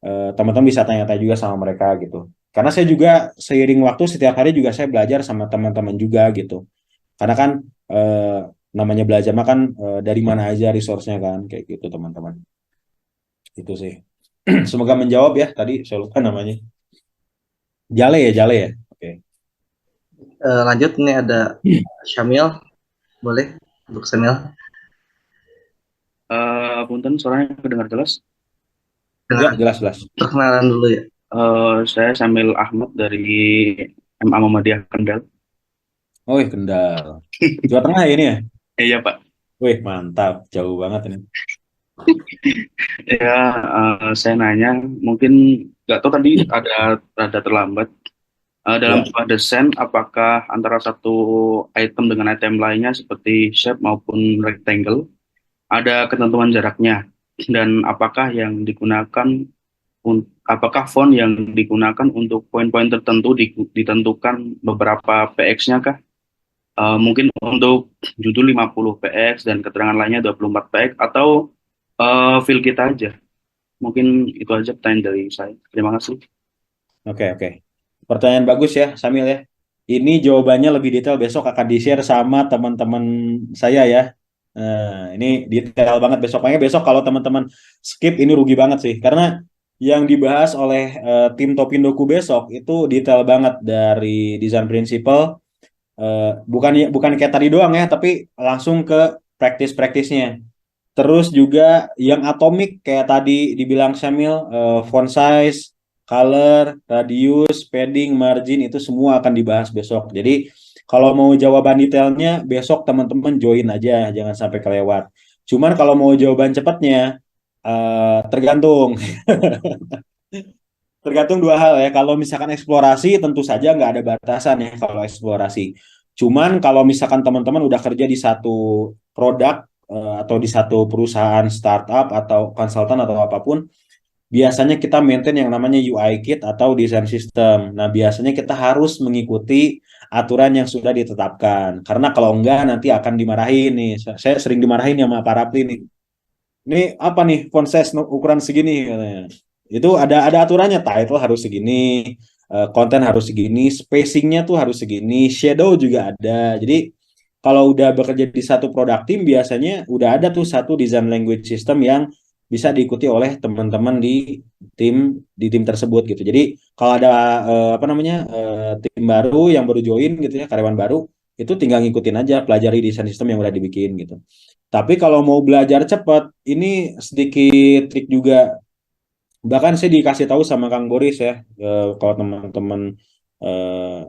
Teman-teman bisa tanya-tanya juga sama mereka gitu. Karena saya juga seiring waktu setiap hari juga saya belajar sama teman-teman juga gitu. Karena kan namanya belajar mah kan dari mana aja resource-nya kan kayak gitu teman-teman. Itu sih. Semoga menjawab ya tadi saya lupa namanya. Jale ya, Jale ya. Oke. Lanjut nih ada Syamil, boleh untuk Syamil. Punten, suaranya kedengar jelas. Ya, Dengan jelas jelas. perkenalan dulu ya. Saya Samil Ahmad dari MA Muhammadiyah Kendal. Wih, Kendal. Jawa Tengah ya ini ya? Iya Pak. Wih, mantap. Jauh banget ini. Ya, saya nanya, mungkin nggak tahu tadi ada rada terlambat. Dalam Ya. sebuah desain, apakah antara satu item dengan item lainnya seperti shape maupun rectangle ada ketentuan jaraknya? Dan apakah font yang digunakan untuk poin-poin tertentu ditentukan beberapa PX-nya kah? Mungkin untuk judul 50 PX dan keterangan lainnya 24 PX atau feel kita aja. Mungkin itu aja pertanyaan dari saya. Terima kasih. Oke, oke. Pertanyaan bagus ya, Samil ya. Ini jawabannya lebih detail besok akan di-share sama teman-teman saya ya. Nah, ini detail banget besok. Makanya besok kalau teman-teman skip ini rugi banget sih. Karena yang dibahas oleh tim Topindoku besok itu detail banget dari design principle. Bukan bukan kayak tadi doang ya, tapi langsung ke praktis-praktisnya. Terus juga yang atomik kayak tadi dibilang Syamil, font size, color, radius, padding, margin itu semua akan dibahas besok. Jadi kalau mau jawaban detailnya besok teman-teman join aja, jangan sampai kelewat. Cuman kalau mau jawaban cepatnya tergantung. Tergantung dua hal ya. Kalau misalkan eksplorasi tentu saja nggak ada batasan ya kalau eksplorasi. Cuman kalau misalkan teman-teman udah kerja di satu produk atau di satu perusahaan startup atau konsultan atau apapun, biasanya kita maintain yang namanya UI kit atau design system. Nah, biasanya kita harus mengikuti aturan yang sudah ditetapkan. Karena kalau enggak nanti akan dimarahin nih. Saya sering dimarahin ya sama para Rapli nih. Ini apa nih font size ukuran segini katanya. Itu ada aturannya, title harus segini, konten harus segini, spacingnya tuh harus segini, shadow juga ada. Jadi kalau udah bekerja di satu produk tim biasanya udah ada tuh satu design language system yang bisa diikuti oleh teman-teman tim tim tersebut gitu. Jadi kalau ada apa namanya tim baru yang baru join gitu ya, karyawan baru itu tinggal ngikutin aja, pelajari desain sistem yang udah dibikin gitu. Tapi kalau mau belajar cepat, ini sedikit trik juga. Bahkan saya dikasih tahu sama Kang Boris ya, kalau teman-teman eh,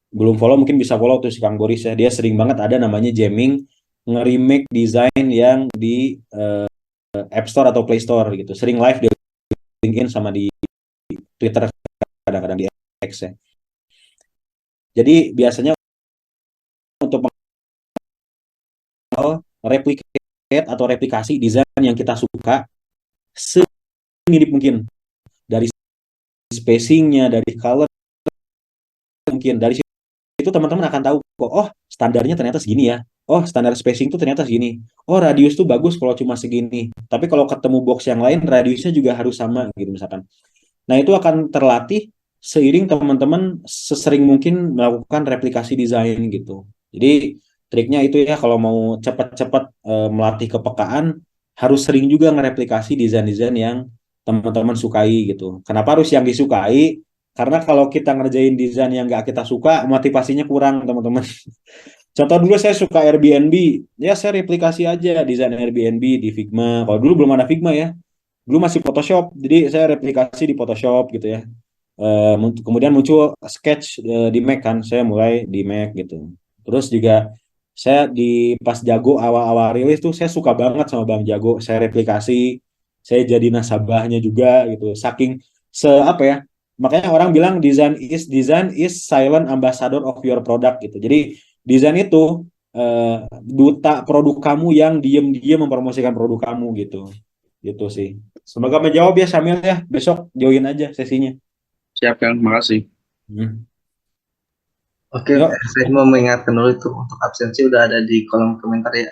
belum follow mungkin bisa follow tuh si Kang Boris ya. Dia sering banget ada namanya jamming, nge-remake desain yang di App Store atau Play Store gitu. Sering live di LinkedIn sama di Twitter, kadang-kadang di X ya. Jadi biasanya untuk replicate atau replikasi desain yang kita suka semirip mungkin dari spacingnya, dari color mungkin dari situ teman-teman akan tahu kok, oh standarnya ternyata segini ya, oh standar spacing tuh ternyata segini, oh radius tuh bagus kalau cuma segini, tapi kalau ketemu box yang lain radiusnya juga harus sama gitu misalkan. Nah itu akan terlatih seiring teman-teman sesering mungkin melakukan replikasi desain gitu. Jadi triknya itu ya kalau mau cepat-cepat melatih kepekaan harus sering juga ngereplikasi desain-desain yang teman-teman sukai gitu. Kenapa harus yang disukai? Karena kalau kita ngerjain desain yang nggak kita suka, motivasinya kurang teman-teman. Contoh dulu saya suka Airbnb, ya saya replikasi aja desain Airbnb di Figma. Kalau dulu belum ada Figma ya, dulu masih Photoshop, jadi saya replikasi di Photoshop gitu ya. Kemudian muncul Sketch di Mac kan, saya mulai di Mac gitu. Terus juga saya di pas Jago awal-awal rilis tuh saya suka banget sama Bang Jago, saya replikasi, saya jadi nasabahnya juga gitu. Saking apa ya? Makanya orang bilang design is silent ambassador of your product gitu. Jadi desain itu duta produk kamu yang diem-diem mempromosikan produk kamu gitu. Gitu sih. Semoga menjawab ya Samil ya. Besok join aja sesinya. Siap, Kang. Makasih. Hmm. Oke, Yuk. saya mau mengingatkan dulu itu untuk absensi udah ada di kolom komentar ya.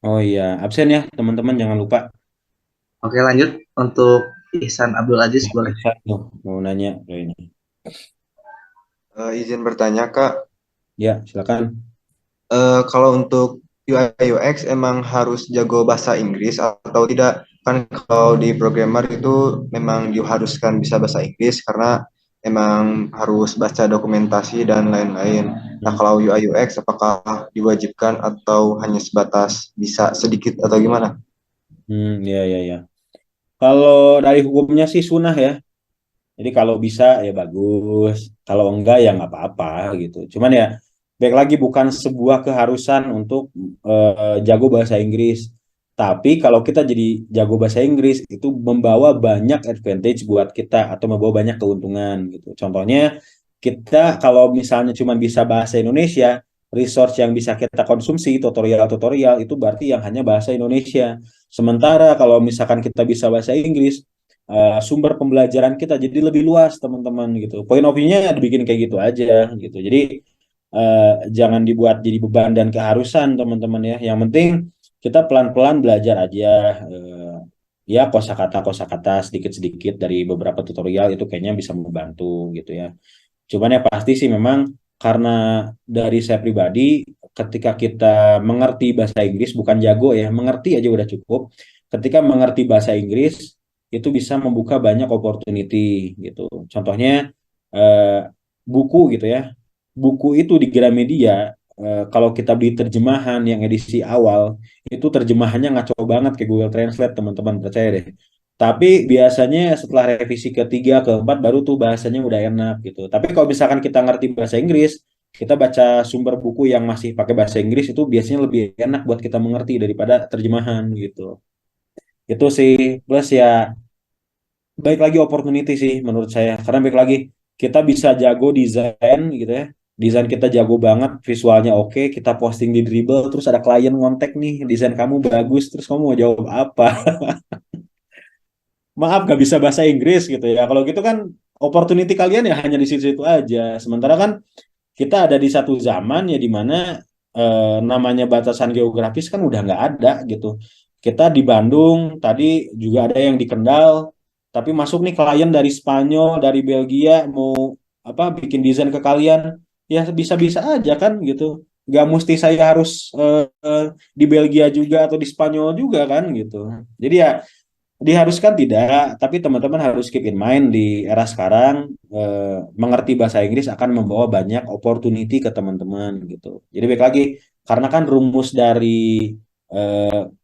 Oh iya, absen ya teman-teman jangan lupa. Oke, lanjut untuk Ihsan Abdul Aziz boleh. Bisa tuh, mau nanya ini. Izin bertanya, Kak. Ya, silakan. Kalau untuk UI UX emang harus jago bahasa Inggris atau tidak? Kan kalau di programmer itu memang diharuskan bisa bahasa Inggris karena emang harus baca dokumentasi dan lain-lain. Nah, kalau UI UX apakah diwajibkan atau hanya sebatas bisa sedikit atau gimana? Ya ya ya. Kalau dari hukumnya sih sunnah ya. Jadi kalau bisa ya bagus, kalau enggak ya nggak apa-apa gitu. Cuman ya baik lagi bukan sebuah keharusan untuk jago bahasa Inggris. Tapi kalau kita jadi jago bahasa Inggris itu membawa banyak advantage buat kita atau membawa banyak keuntungan gitu. Contohnya kita kalau misalnya cuma bisa bahasa Indonesia, resource yang bisa kita konsumsi, tutorial-tutorial itu berarti yang hanya bahasa Indonesia. Sementara kalau misalkan kita bisa bahasa Inggris, sumber pembelajaran kita jadi lebih luas teman-teman gitu. Point of view-nya dibikin kayak gitu aja gitu. Jadi jangan dibuat jadi beban dan keharusan teman-teman ya. Yang penting kita pelan-pelan belajar aja. Ya kosakata sedikit-sedikit dari beberapa tutorial itu kayaknya bisa membantu gitu ya. Cuman ya pasti sih memang karena dari saya pribadi ketika kita mengerti bahasa Inggris bukan jago ya, mengerti aja udah cukup. Ketika mengerti bahasa Inggris itu bisa membuka banyak opportunity gitu. Contohnya eh, buku gitu ya. Buku itu di Gramedia kalau kita beli terjemahan yang edisi awal itu terjemahannya ngaco banget ke Google Translate teman-teman percaya deh. Tapi biasanya setelah revisi ketiga, keempat baru tuh bahasanya udah enak gitu. Tapi kalau misalkan kita ngerti bahasa Inggris, kita baca sumber buku yang masih pakai bahasa Inggris itu biasanya lebih enak buat kita mengerti daripada terjemahan gitu. Itu sih plus ya baik lagi opportunity sih menurut saya. Karena baik lagi kita bisa jago desain gitu ya. Desain kita jago banget, visualnya oke, kita posting di Dribble, terus ada klien ngontek nih, desain kamu bagus, terus kamu mau jawab apa? Maaf gak bisa bahasa Inggris gitu ya. Kalau gitu kan opportunity kalian ya hanya di situ-situ aja. Sementara kan kita ada di satu zaman ya di mana namanya batasan geografis kan udah nggak ada gitu. Kita di Bandung, tadi juga ada yang di Kendal, tapi masuk nih klien dari Spanyol, dari Belgia mau apa bikin desain ke kalian, ya bisa-bisa aja kan gitu. Nggak mesti saya harus di Belgia juga atau di Spanyol juga kan gitu. Jadi ya diharuskan tidak, tapi teman-teman harus keep in mind di era sekarang mengerti bahasa Inggris akan membawa banyak opportunity ke teman-teman gitu. Jadi baik lagi karena kan rumus dari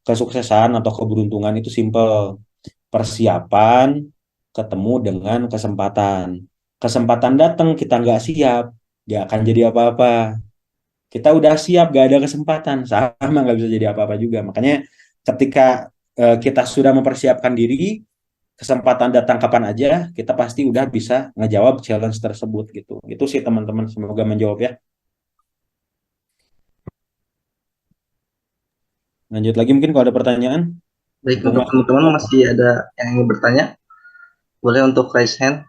kesuksesan atau keberuntungan itu simple. Persiapan ketemu dengan kesempatan. Kesempatan datang kita nggak siap, nggak akan jadi apa-apa. Kita udah siap, gak ada kesempatan, sama nggak bisa jadi apa-apa juga. Makanya ketika kita sudah mempersiapkan diri, kesempatan datang kapan aja, kita pasti udah bisa ngejawab challenge tersebut gitu. Itu sih teman-teman, semoga menjawab ya. Lanjut lagi mungkin kalau ada pertanyaan. Baik, Atau untuk Mas? teman-teman masih ada yang ingin bertanya, boleh untuk raise hand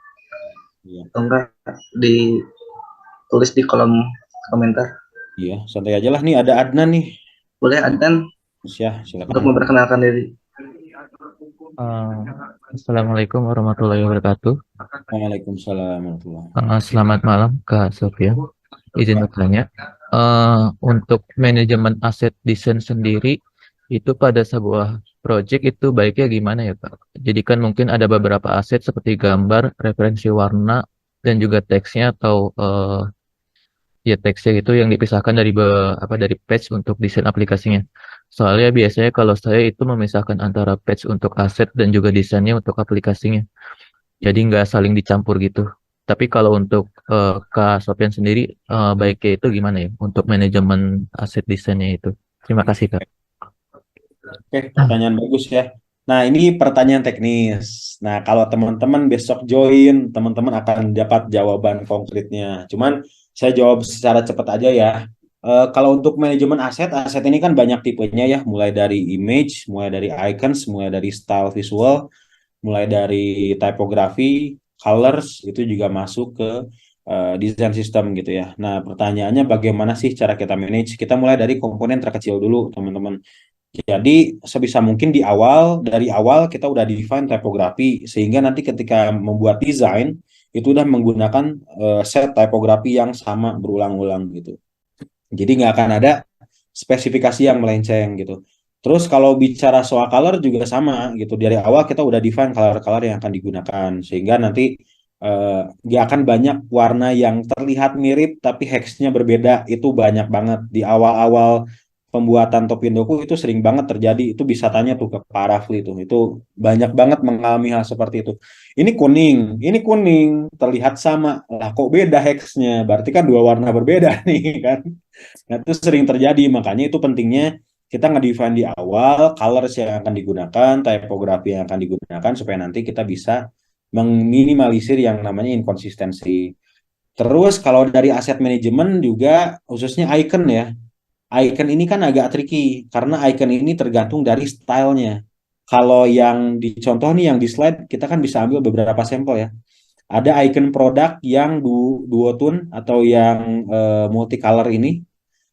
Iya, atau enggak ditulis di kolom komentar. iya, santai aja lah nih. Ada Adnan nih. Boleh Adnan Ya, untuk silakan. memperkenalkan diri. Eh, Assalamualaikum warahmatullahi wabarakatuh. Waalaikumsalam warahmatullahi. Selamat malam Kak Sofia. Izin bertanya, untuk manajeman aset desain sendiri itu pada sebuah project itu baiknya gimana ya Kak? Jadi kan mungkin ada beberapa aset seperti gambar, referensi warna, dan juga teksnya atau ya teksnya itu yang dipisahkan dari dari page untuk desain aplikasinya. Soalnya biasanya kalau saya itu memisahkan antara page untuk aset dan juga desainnya untuk aplikasinya. Jadi nggak saling dicampur gitu. Tapi kalau untuk Kak Sofian sendiri, baiknya itu gimana ya untuk manajemen aset desainnya itu? Terima kasih Kak. Oke, pertanyaan bagus ya. Nah, ini pertanyaan teknis. Nah, kalau teman-teman besok join, teman-teman akan dapat jawaban konkretnya. Cuman saya jawab secara cepat aja ya. Kalau untuk manajemen aset, aset ini kan banyak tipenya ya, mulai dari image, mulai dari icons, mulai dari style visual, mulai dari typography, colors, itu juga masuk ke design system gitu ya. Nah, pertanyaannya bagaimana sih cara kita manage? Kita mulai dari komponen terkecil dulu, teman-teman. Jadi sebisa mungkin dari awal kita udah define typography sehingga nanti ketika membuat desain itu udah menggunakan set typography yang sama berulang-ulang gitu. Jadi nggak akan ada spesifikasi yang melenceng gitu. Terus kalau bicara soal color juga sama gitu. Dari awal kita udah define color-color yang akan digunakan sehingga nanti nggak akan banyak warna yang terlihat mirip tapi heksnya berbeda. Itu banyak banget di awal-awal pembuatan Topindoku itu sering banget terjadi. Itu bisa tanya tuh ke Pak Rafli itu banyak banget mengalami hal seperti itu. Ini kuning, terlihat sama. Lah kok beda hexnya? Berarti kan dua warna berbeda nih kan. Nah, itu sering terjadi, makanya itu pentingnya kita nge-define di awal colors yang akan digunakan, typography yang akan digunakan supaya nanti kita bisa meminimalisir yang namanya inkonsistensi. Terus kalau dari aset manajemen juga khususnya icon ya. Icon ini kan agak tricky karena icon ini tergantung dari stylenya. Kalau yang dicontoh nih yang di slide kita kan bisa ambil beberapa sampel ya. Ada icon produk yang duo tone atau yang multicolor ini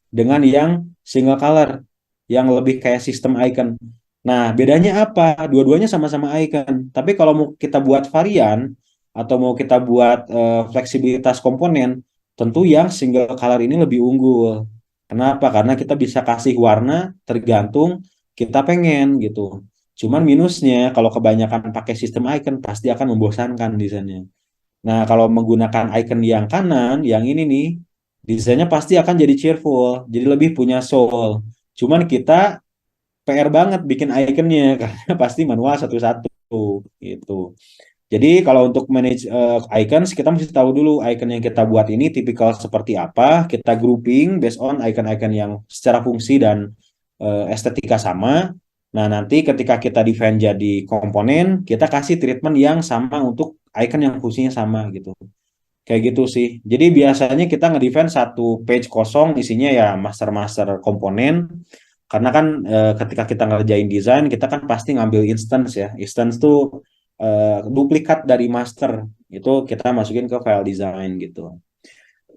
dengan yang single color yang lebih kayak sistem icon. Nah, bedanya apa? Dua-duanya sama-sama icon. Tapi kalau mau kita buat varian atau mau kita buat fleksibilitas komponen, tentu yang single color ini lebih unggul. Kenapa? Karena kita bisa kasih warna tergantung kita pengen gitu. Cuman minusnya kalau kebanyakan pakai sistem icon pasti akan membosankan desainnya. Nah, kalau menggunakan icon yang kanan, yang ini nih, desainnya pasti akan jadi cheerful, jadi lebih punya soul. Cuman kita PR banget bikin iconnya karena pasti manual satu-satu gitu. Jadi kalau untuk manage icons kita mesti tahu dulu icon yang kita buat ini tipikal seperti apa, kita grouping based on icon-icon yang secara fungsi dan estetika sama. Nah, nanti ketika kita define jadi komponen, kita kasih treatment yang sama untuk icon yang fungsinya sama gitu. Kayak gitu sih. Jadi biasanya kita nge-define satu page kosong isinya ya master-master komponen. Karena kan ketika kita ngerjain desain, kita kan pasti ngambil instance ya. Instance tuh duplikat dari master. Itu kita masukin ke file design gitu.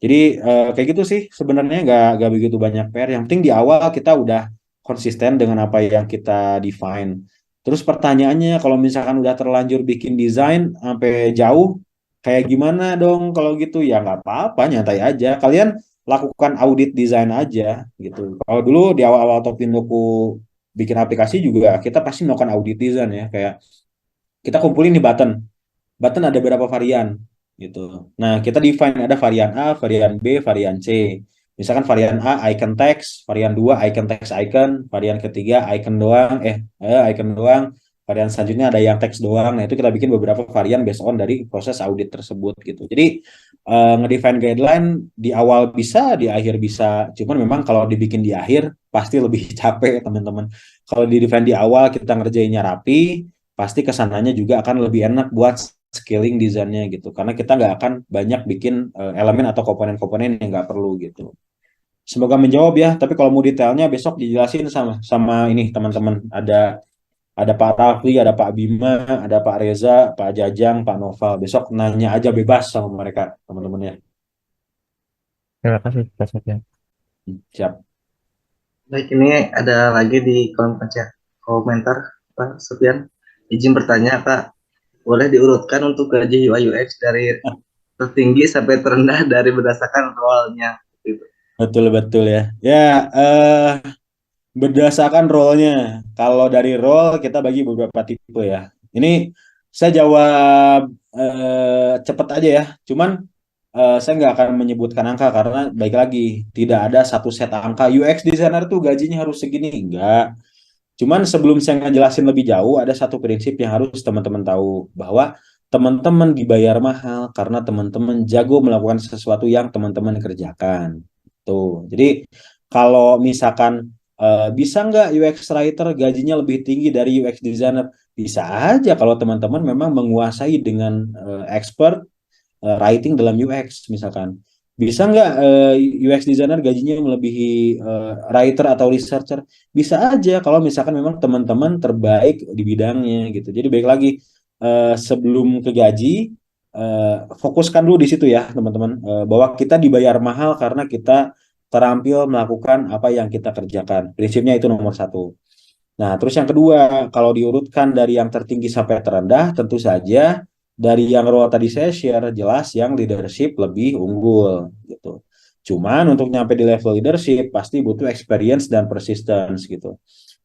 Jadi kayak gitu sih sebenarnya nggak begitu banyak PR. Yang penting di awal kita udah konsisten dengan apa yang kita define. Terus pertanyaannya kalau misalkan udah terlanjur bikin desain sampai jauh, kayak gimana dong kalau gitu? Ya nggak apa-apa, nyantai aja. Kalian lakukan audit desain aja gitu. Kalau dulu di awal-awal Topindoku bikin aplikasi juga kita pasti melakukan audit desain ya. Kayak kita kumpulin di button. Button ada berapa varian gitu. Nah, kita define ada varian A, varian B, varian C. Misalkan varian A icon text, varian 2 icon text icon, varian ketiga icon doang, icon doang. Varian selanjutnya ada yang teks doang. Nah, itu kita bikin beberapa varian based on dari proses audit tersebut gitu. Jadi ngedefine guideline di awal bisa, di akhir bisa. Cuman memang kalau dibikin di akhir pasti lebih capek teman-teman. Kalau di define di awal kita ngerjainnya rapi, pasti kesananya juga akan lebih enak buat scaling desainnya gitu karena kita nggak akan banyak bikin elemen atau komponen-komponen yang nggak perlu gitu. Semoga menjawab ya, tapi kalau mau detailnya besok dijelasin sama ini teman-teman. Ada Pak Rafli, ada Pak Bima, ada Pak Reza, Pak Jajang, Pak Noval. Besok nanya aja bebas sama mereka teman-teman ya. Terima kasih Pak Sofyan. Siap. Baik, ini ada lagi di kolom komentar Pak Sofian. Izin bertanya Kak, boleh diurutkan untuk gaji UI UX dari tertinggi sampai terendah dari berdasarkan role-nya gitu. Betul betul ya. Ya berdasarkan role-nya. Kalau dari role kita bagi beberapa tipe ya. Ini saya jawab cepat aja ya. Cuman saya nggak akan menyebutkan angka karena baik lagi tidak ada satu set angka UX designer tuh gajinya harus segini enggak. Cuman sebelum saya ngejelasin lebih jauh ada satu prinsip yang harus teman-teman tahu bahwa teman-teman dibayar mahal karena teman-teman jago melakukan sesuatu yang teman-teman kerjakan. Tuh. Jadi kalau misalkan bisa nggak UX writer gajinya lebih tinggi dari UX designer? Bisa aja kalau teman-teman memang menguasai dengan expert writing dalam UX misalkan. Bisa nggak UX designer gajinya melebihi writer atau researcher? Bisa aja kalau misalkan memang teman-teman terbaik di bidangnya gitu. Jadi baik lagi sebelum ke gaji fokuskan dulu di situ ya teman-teman bahwa kita dibayar mahal karena kita terampil melakukan apa yang kita kerjakan. Prinsipnya itu nomor satu. Nah, terus yang kedua, kalau diurutkan dari yang tertinggi sampai terendah, tentu saja dari yang role tadi saya share jelas yang leadership lebih unggul gitu. Cuman untuk nyampe di level leadership pasti butuh experience dan persistence gitu.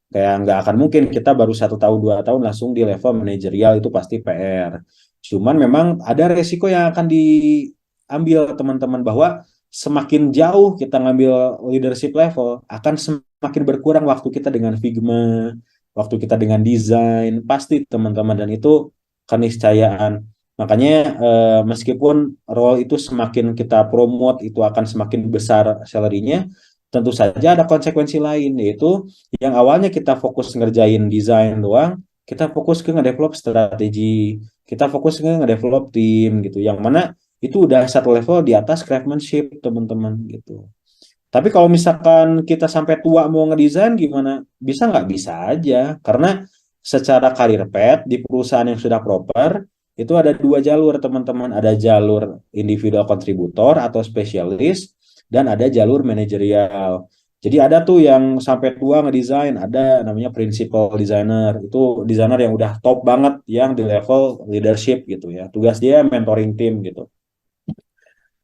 Kayak nggak akan mungkin kita baru 1 tahun 2 tahun langsung di level manajerial itu pasti PR. Cuman memang ada resiko yang akan diambil teman-teman bahwa semakin jauh kita ngambil leadership level akan makin berkurang waktu kita dengan Figma, waktu kita dengan desain, pasti teman-teman, dan itu keniscayaan. Makanya meskipun role itu semakin kita promote, itu akan semakin besar salary-nya, tentu saja ada konsekuensi lain, yaitu yang awalnya kita fokus ngerjain desain doang, kita fokus ke ngedevelop strategi, kita fokus ke ngedevelop tim gitu, yang mana itu udah satu level di atas craftsmanship teman-teman gitu. Tapi kalau misalkan kita sampai tua mau ngedesain gimana? Bisa nggak? Bisa aja. Karena secara karir path di perusahaan yang sudah proper, itu ada dua jalur teman-teman. Ada jalur individual kontributor atau spesialis, dan ada jalur manajerial. Jadi ada tuh yang sampai tua ngedesain, ada namanya principal designer. Itu desainer yang udah top banget, yang di level leadership gitu ya. Tugas dia mentoring tim gitu.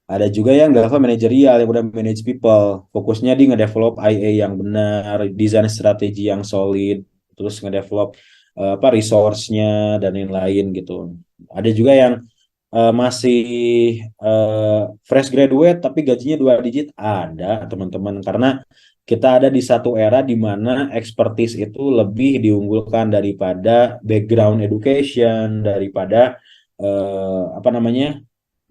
Ada juga yang di level manajerial yang udah manage people, fokusnya di ngedevelop IA yang benar, desain strategi yang solid, terus ngedevelop apa resource-nya dan lain-lain gitu. Ada juga yang masih fresh graduate tapi gajinya 2 digit, ada teman-teman, karena kita ada di satu era di mana expertise itu lebih diunggulkan daripada background education, daripada apa namanya,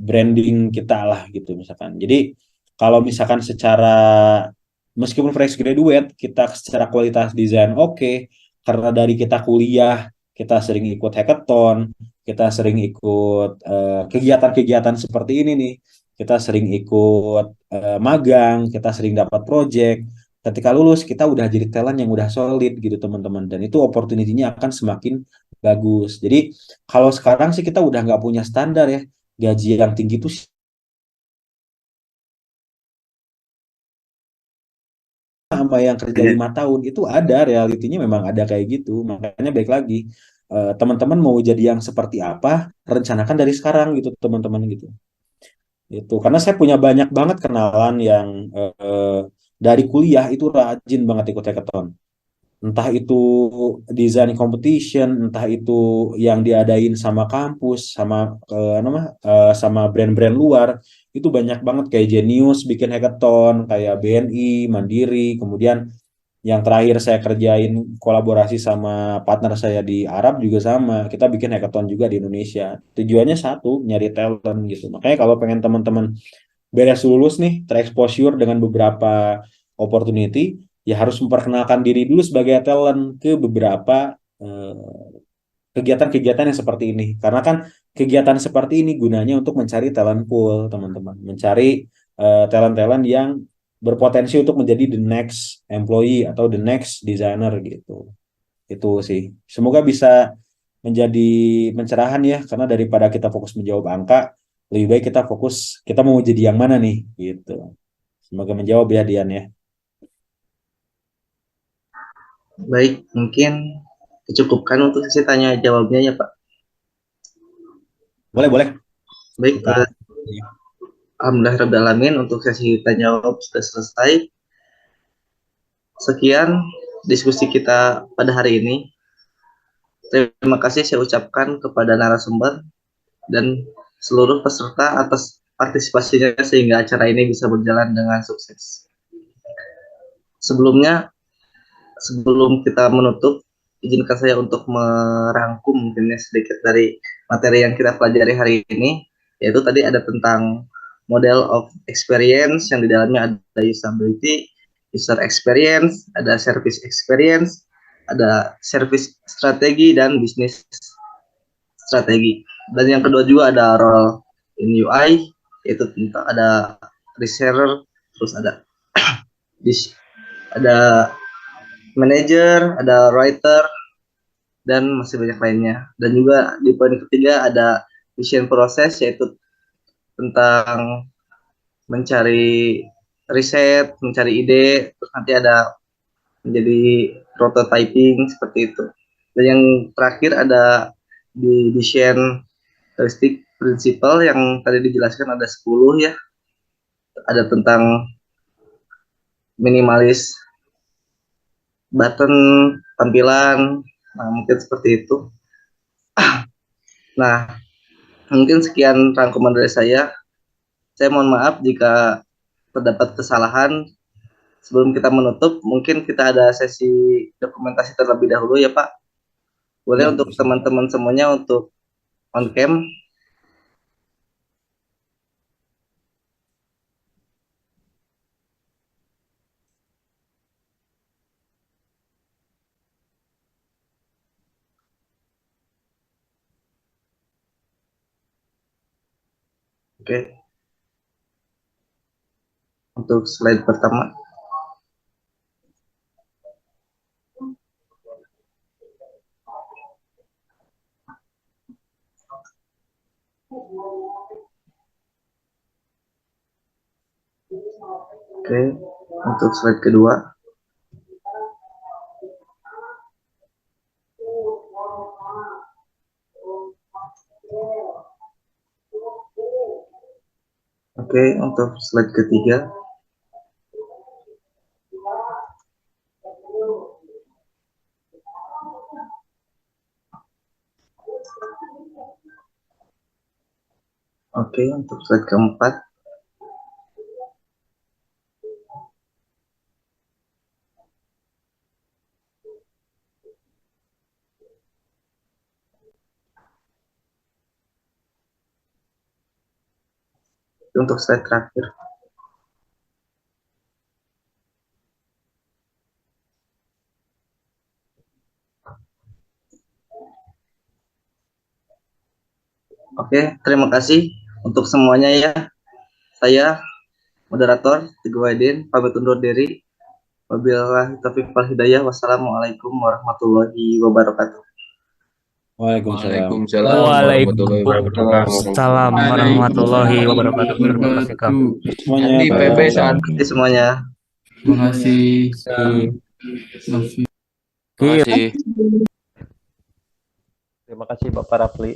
branding kita lah gitu misalkan. Jadi kalau misalkan secara meskipun fresh graduate kita secara kualitas desain oke, karena dari kita kuliah kita sering ikut hackathon, kita sering ikut kegiatan-kegiatan seperti ini nih, kita sering ikut magang, kita sering dapat project. Ketika lulus kita udah jadi talent yang udah solid gitu teman-teman, dan itu opportunity-nya akan semakin bagus. Jadi kalau sekarang sih kita udah nggak punya standar ya, gaji yang tinggi itu sama yang kerja 5 tahun itu, ada realitinya, memang ada kayak gitu. Makanya baik lagi, teman-teman mau jadi yang seperti apa, rencanakan dari sekarang gitu teman-teman gitu. Itu karena saya punya banyak banget kenalan yang dari kuliah itu rajin banget ikut hackathon, entah itu design competition, entah itu yang diadain sama kampus, sama sama brand-brand luar, itu banyak banget. Kayak Genius bikin hackathon, kayak BNI, Mandiri, kemudian yang terakhir saya kerjain kolaborasi sama partner saya di Arab juga sama, kita bikin hackathon juga di Indonesia. Tujuannya satu, nyari talent gitu. Makanya kalau pengen teman-teman beres lulus nih, terexposure dengan beberapa opportunity, ya harus memperkenalkan diri dulu sebagai talent ke beberapa kegiatan-kegiatan yang seperti ini. Karena kan kegiatan seperti ini gunanya untuk mencari talent pool, teman-teman. Mencari talent-talent yang berpotensi untuk menjadi the next employee atau the next designer gitu. Itu sih. Semoga bisa menjadi pencerahan ya, karena daripada kita fokus menjawab angka, lebih baik kita fokus kita mau jadi yang mana nih gitu. Semoga menjawab ya Dian ya. Baik, mungkin dicukupkan untuk sesi tanya jawabnya ya Pak. Boleh, boleh. Baik, Kita alhamdulillahirrahmanirrahim, untuk sesi tanya jawab sudah selesai. Sekian diskusi kita pada hari ini. Terima kasih saya ucapkan kepada narasumber dan seluruh peserta atas partisipasinya sehingga acara ini bisa berjalan dengan sukses. Sebelumnya, sebelum kita menutup, izinkan saya untuk merangkum mungkin sedikit dari materi yang kita pelajari hari ini, yaitu tadi ada tentang model of experience yang di dalamnya ada usability, user experience, ada service experience, ada service strategi, dan bisnis strategi. Dan yang kedua juga ada role in UI, yaitu tentang ada reseller, terus ada manager, ada writer, dan masih banyak lainnya. Dan juga di poin ketiga ada vision proses, yaitu tentang mencari riset, mencari ide, terus nanti ada menjadi prototyping seperti itu. Dan yang terakhir ada di design characteristic principle yang tadi dijelaskan ada 10 ya. Ada tentang minimalis button, tampilan, nah mungkin seperti itu. Nah, mungkin sekian rangkuman dari saya. Saya mohon maaf jika terdapat kesalahan. sebelum kita menutup, mungkin kita ada sesi dokumentasi terlebih dahulu ya Pak. Boleh Ya, untuk bisa. teman-teman semuanya untuk on cam. Oke. Untuk slide pertama. Oke, untuk slide kedua. Oke, untuk slide ketiga. Oke, untuk slide keempat. Untuk slide terakhir. Oke, terima kasih untuk semuanya ya. Saya moderator Teguh Aidin pamit undur diri. Wabillahi taufiq wal hidayah. Wassalamualaikum warahmatullahi wabarakatuh. Waalaikumsalam. warahmatullahi wabarakatuh. Waalaikumsalam warahmatullahi wabarakatuh. Terima kasih Kang. Semuanya. Andi, PP, Pak. San. Terima kasih semuanya. Terima kasih. Terima kasih Bapak Rafli.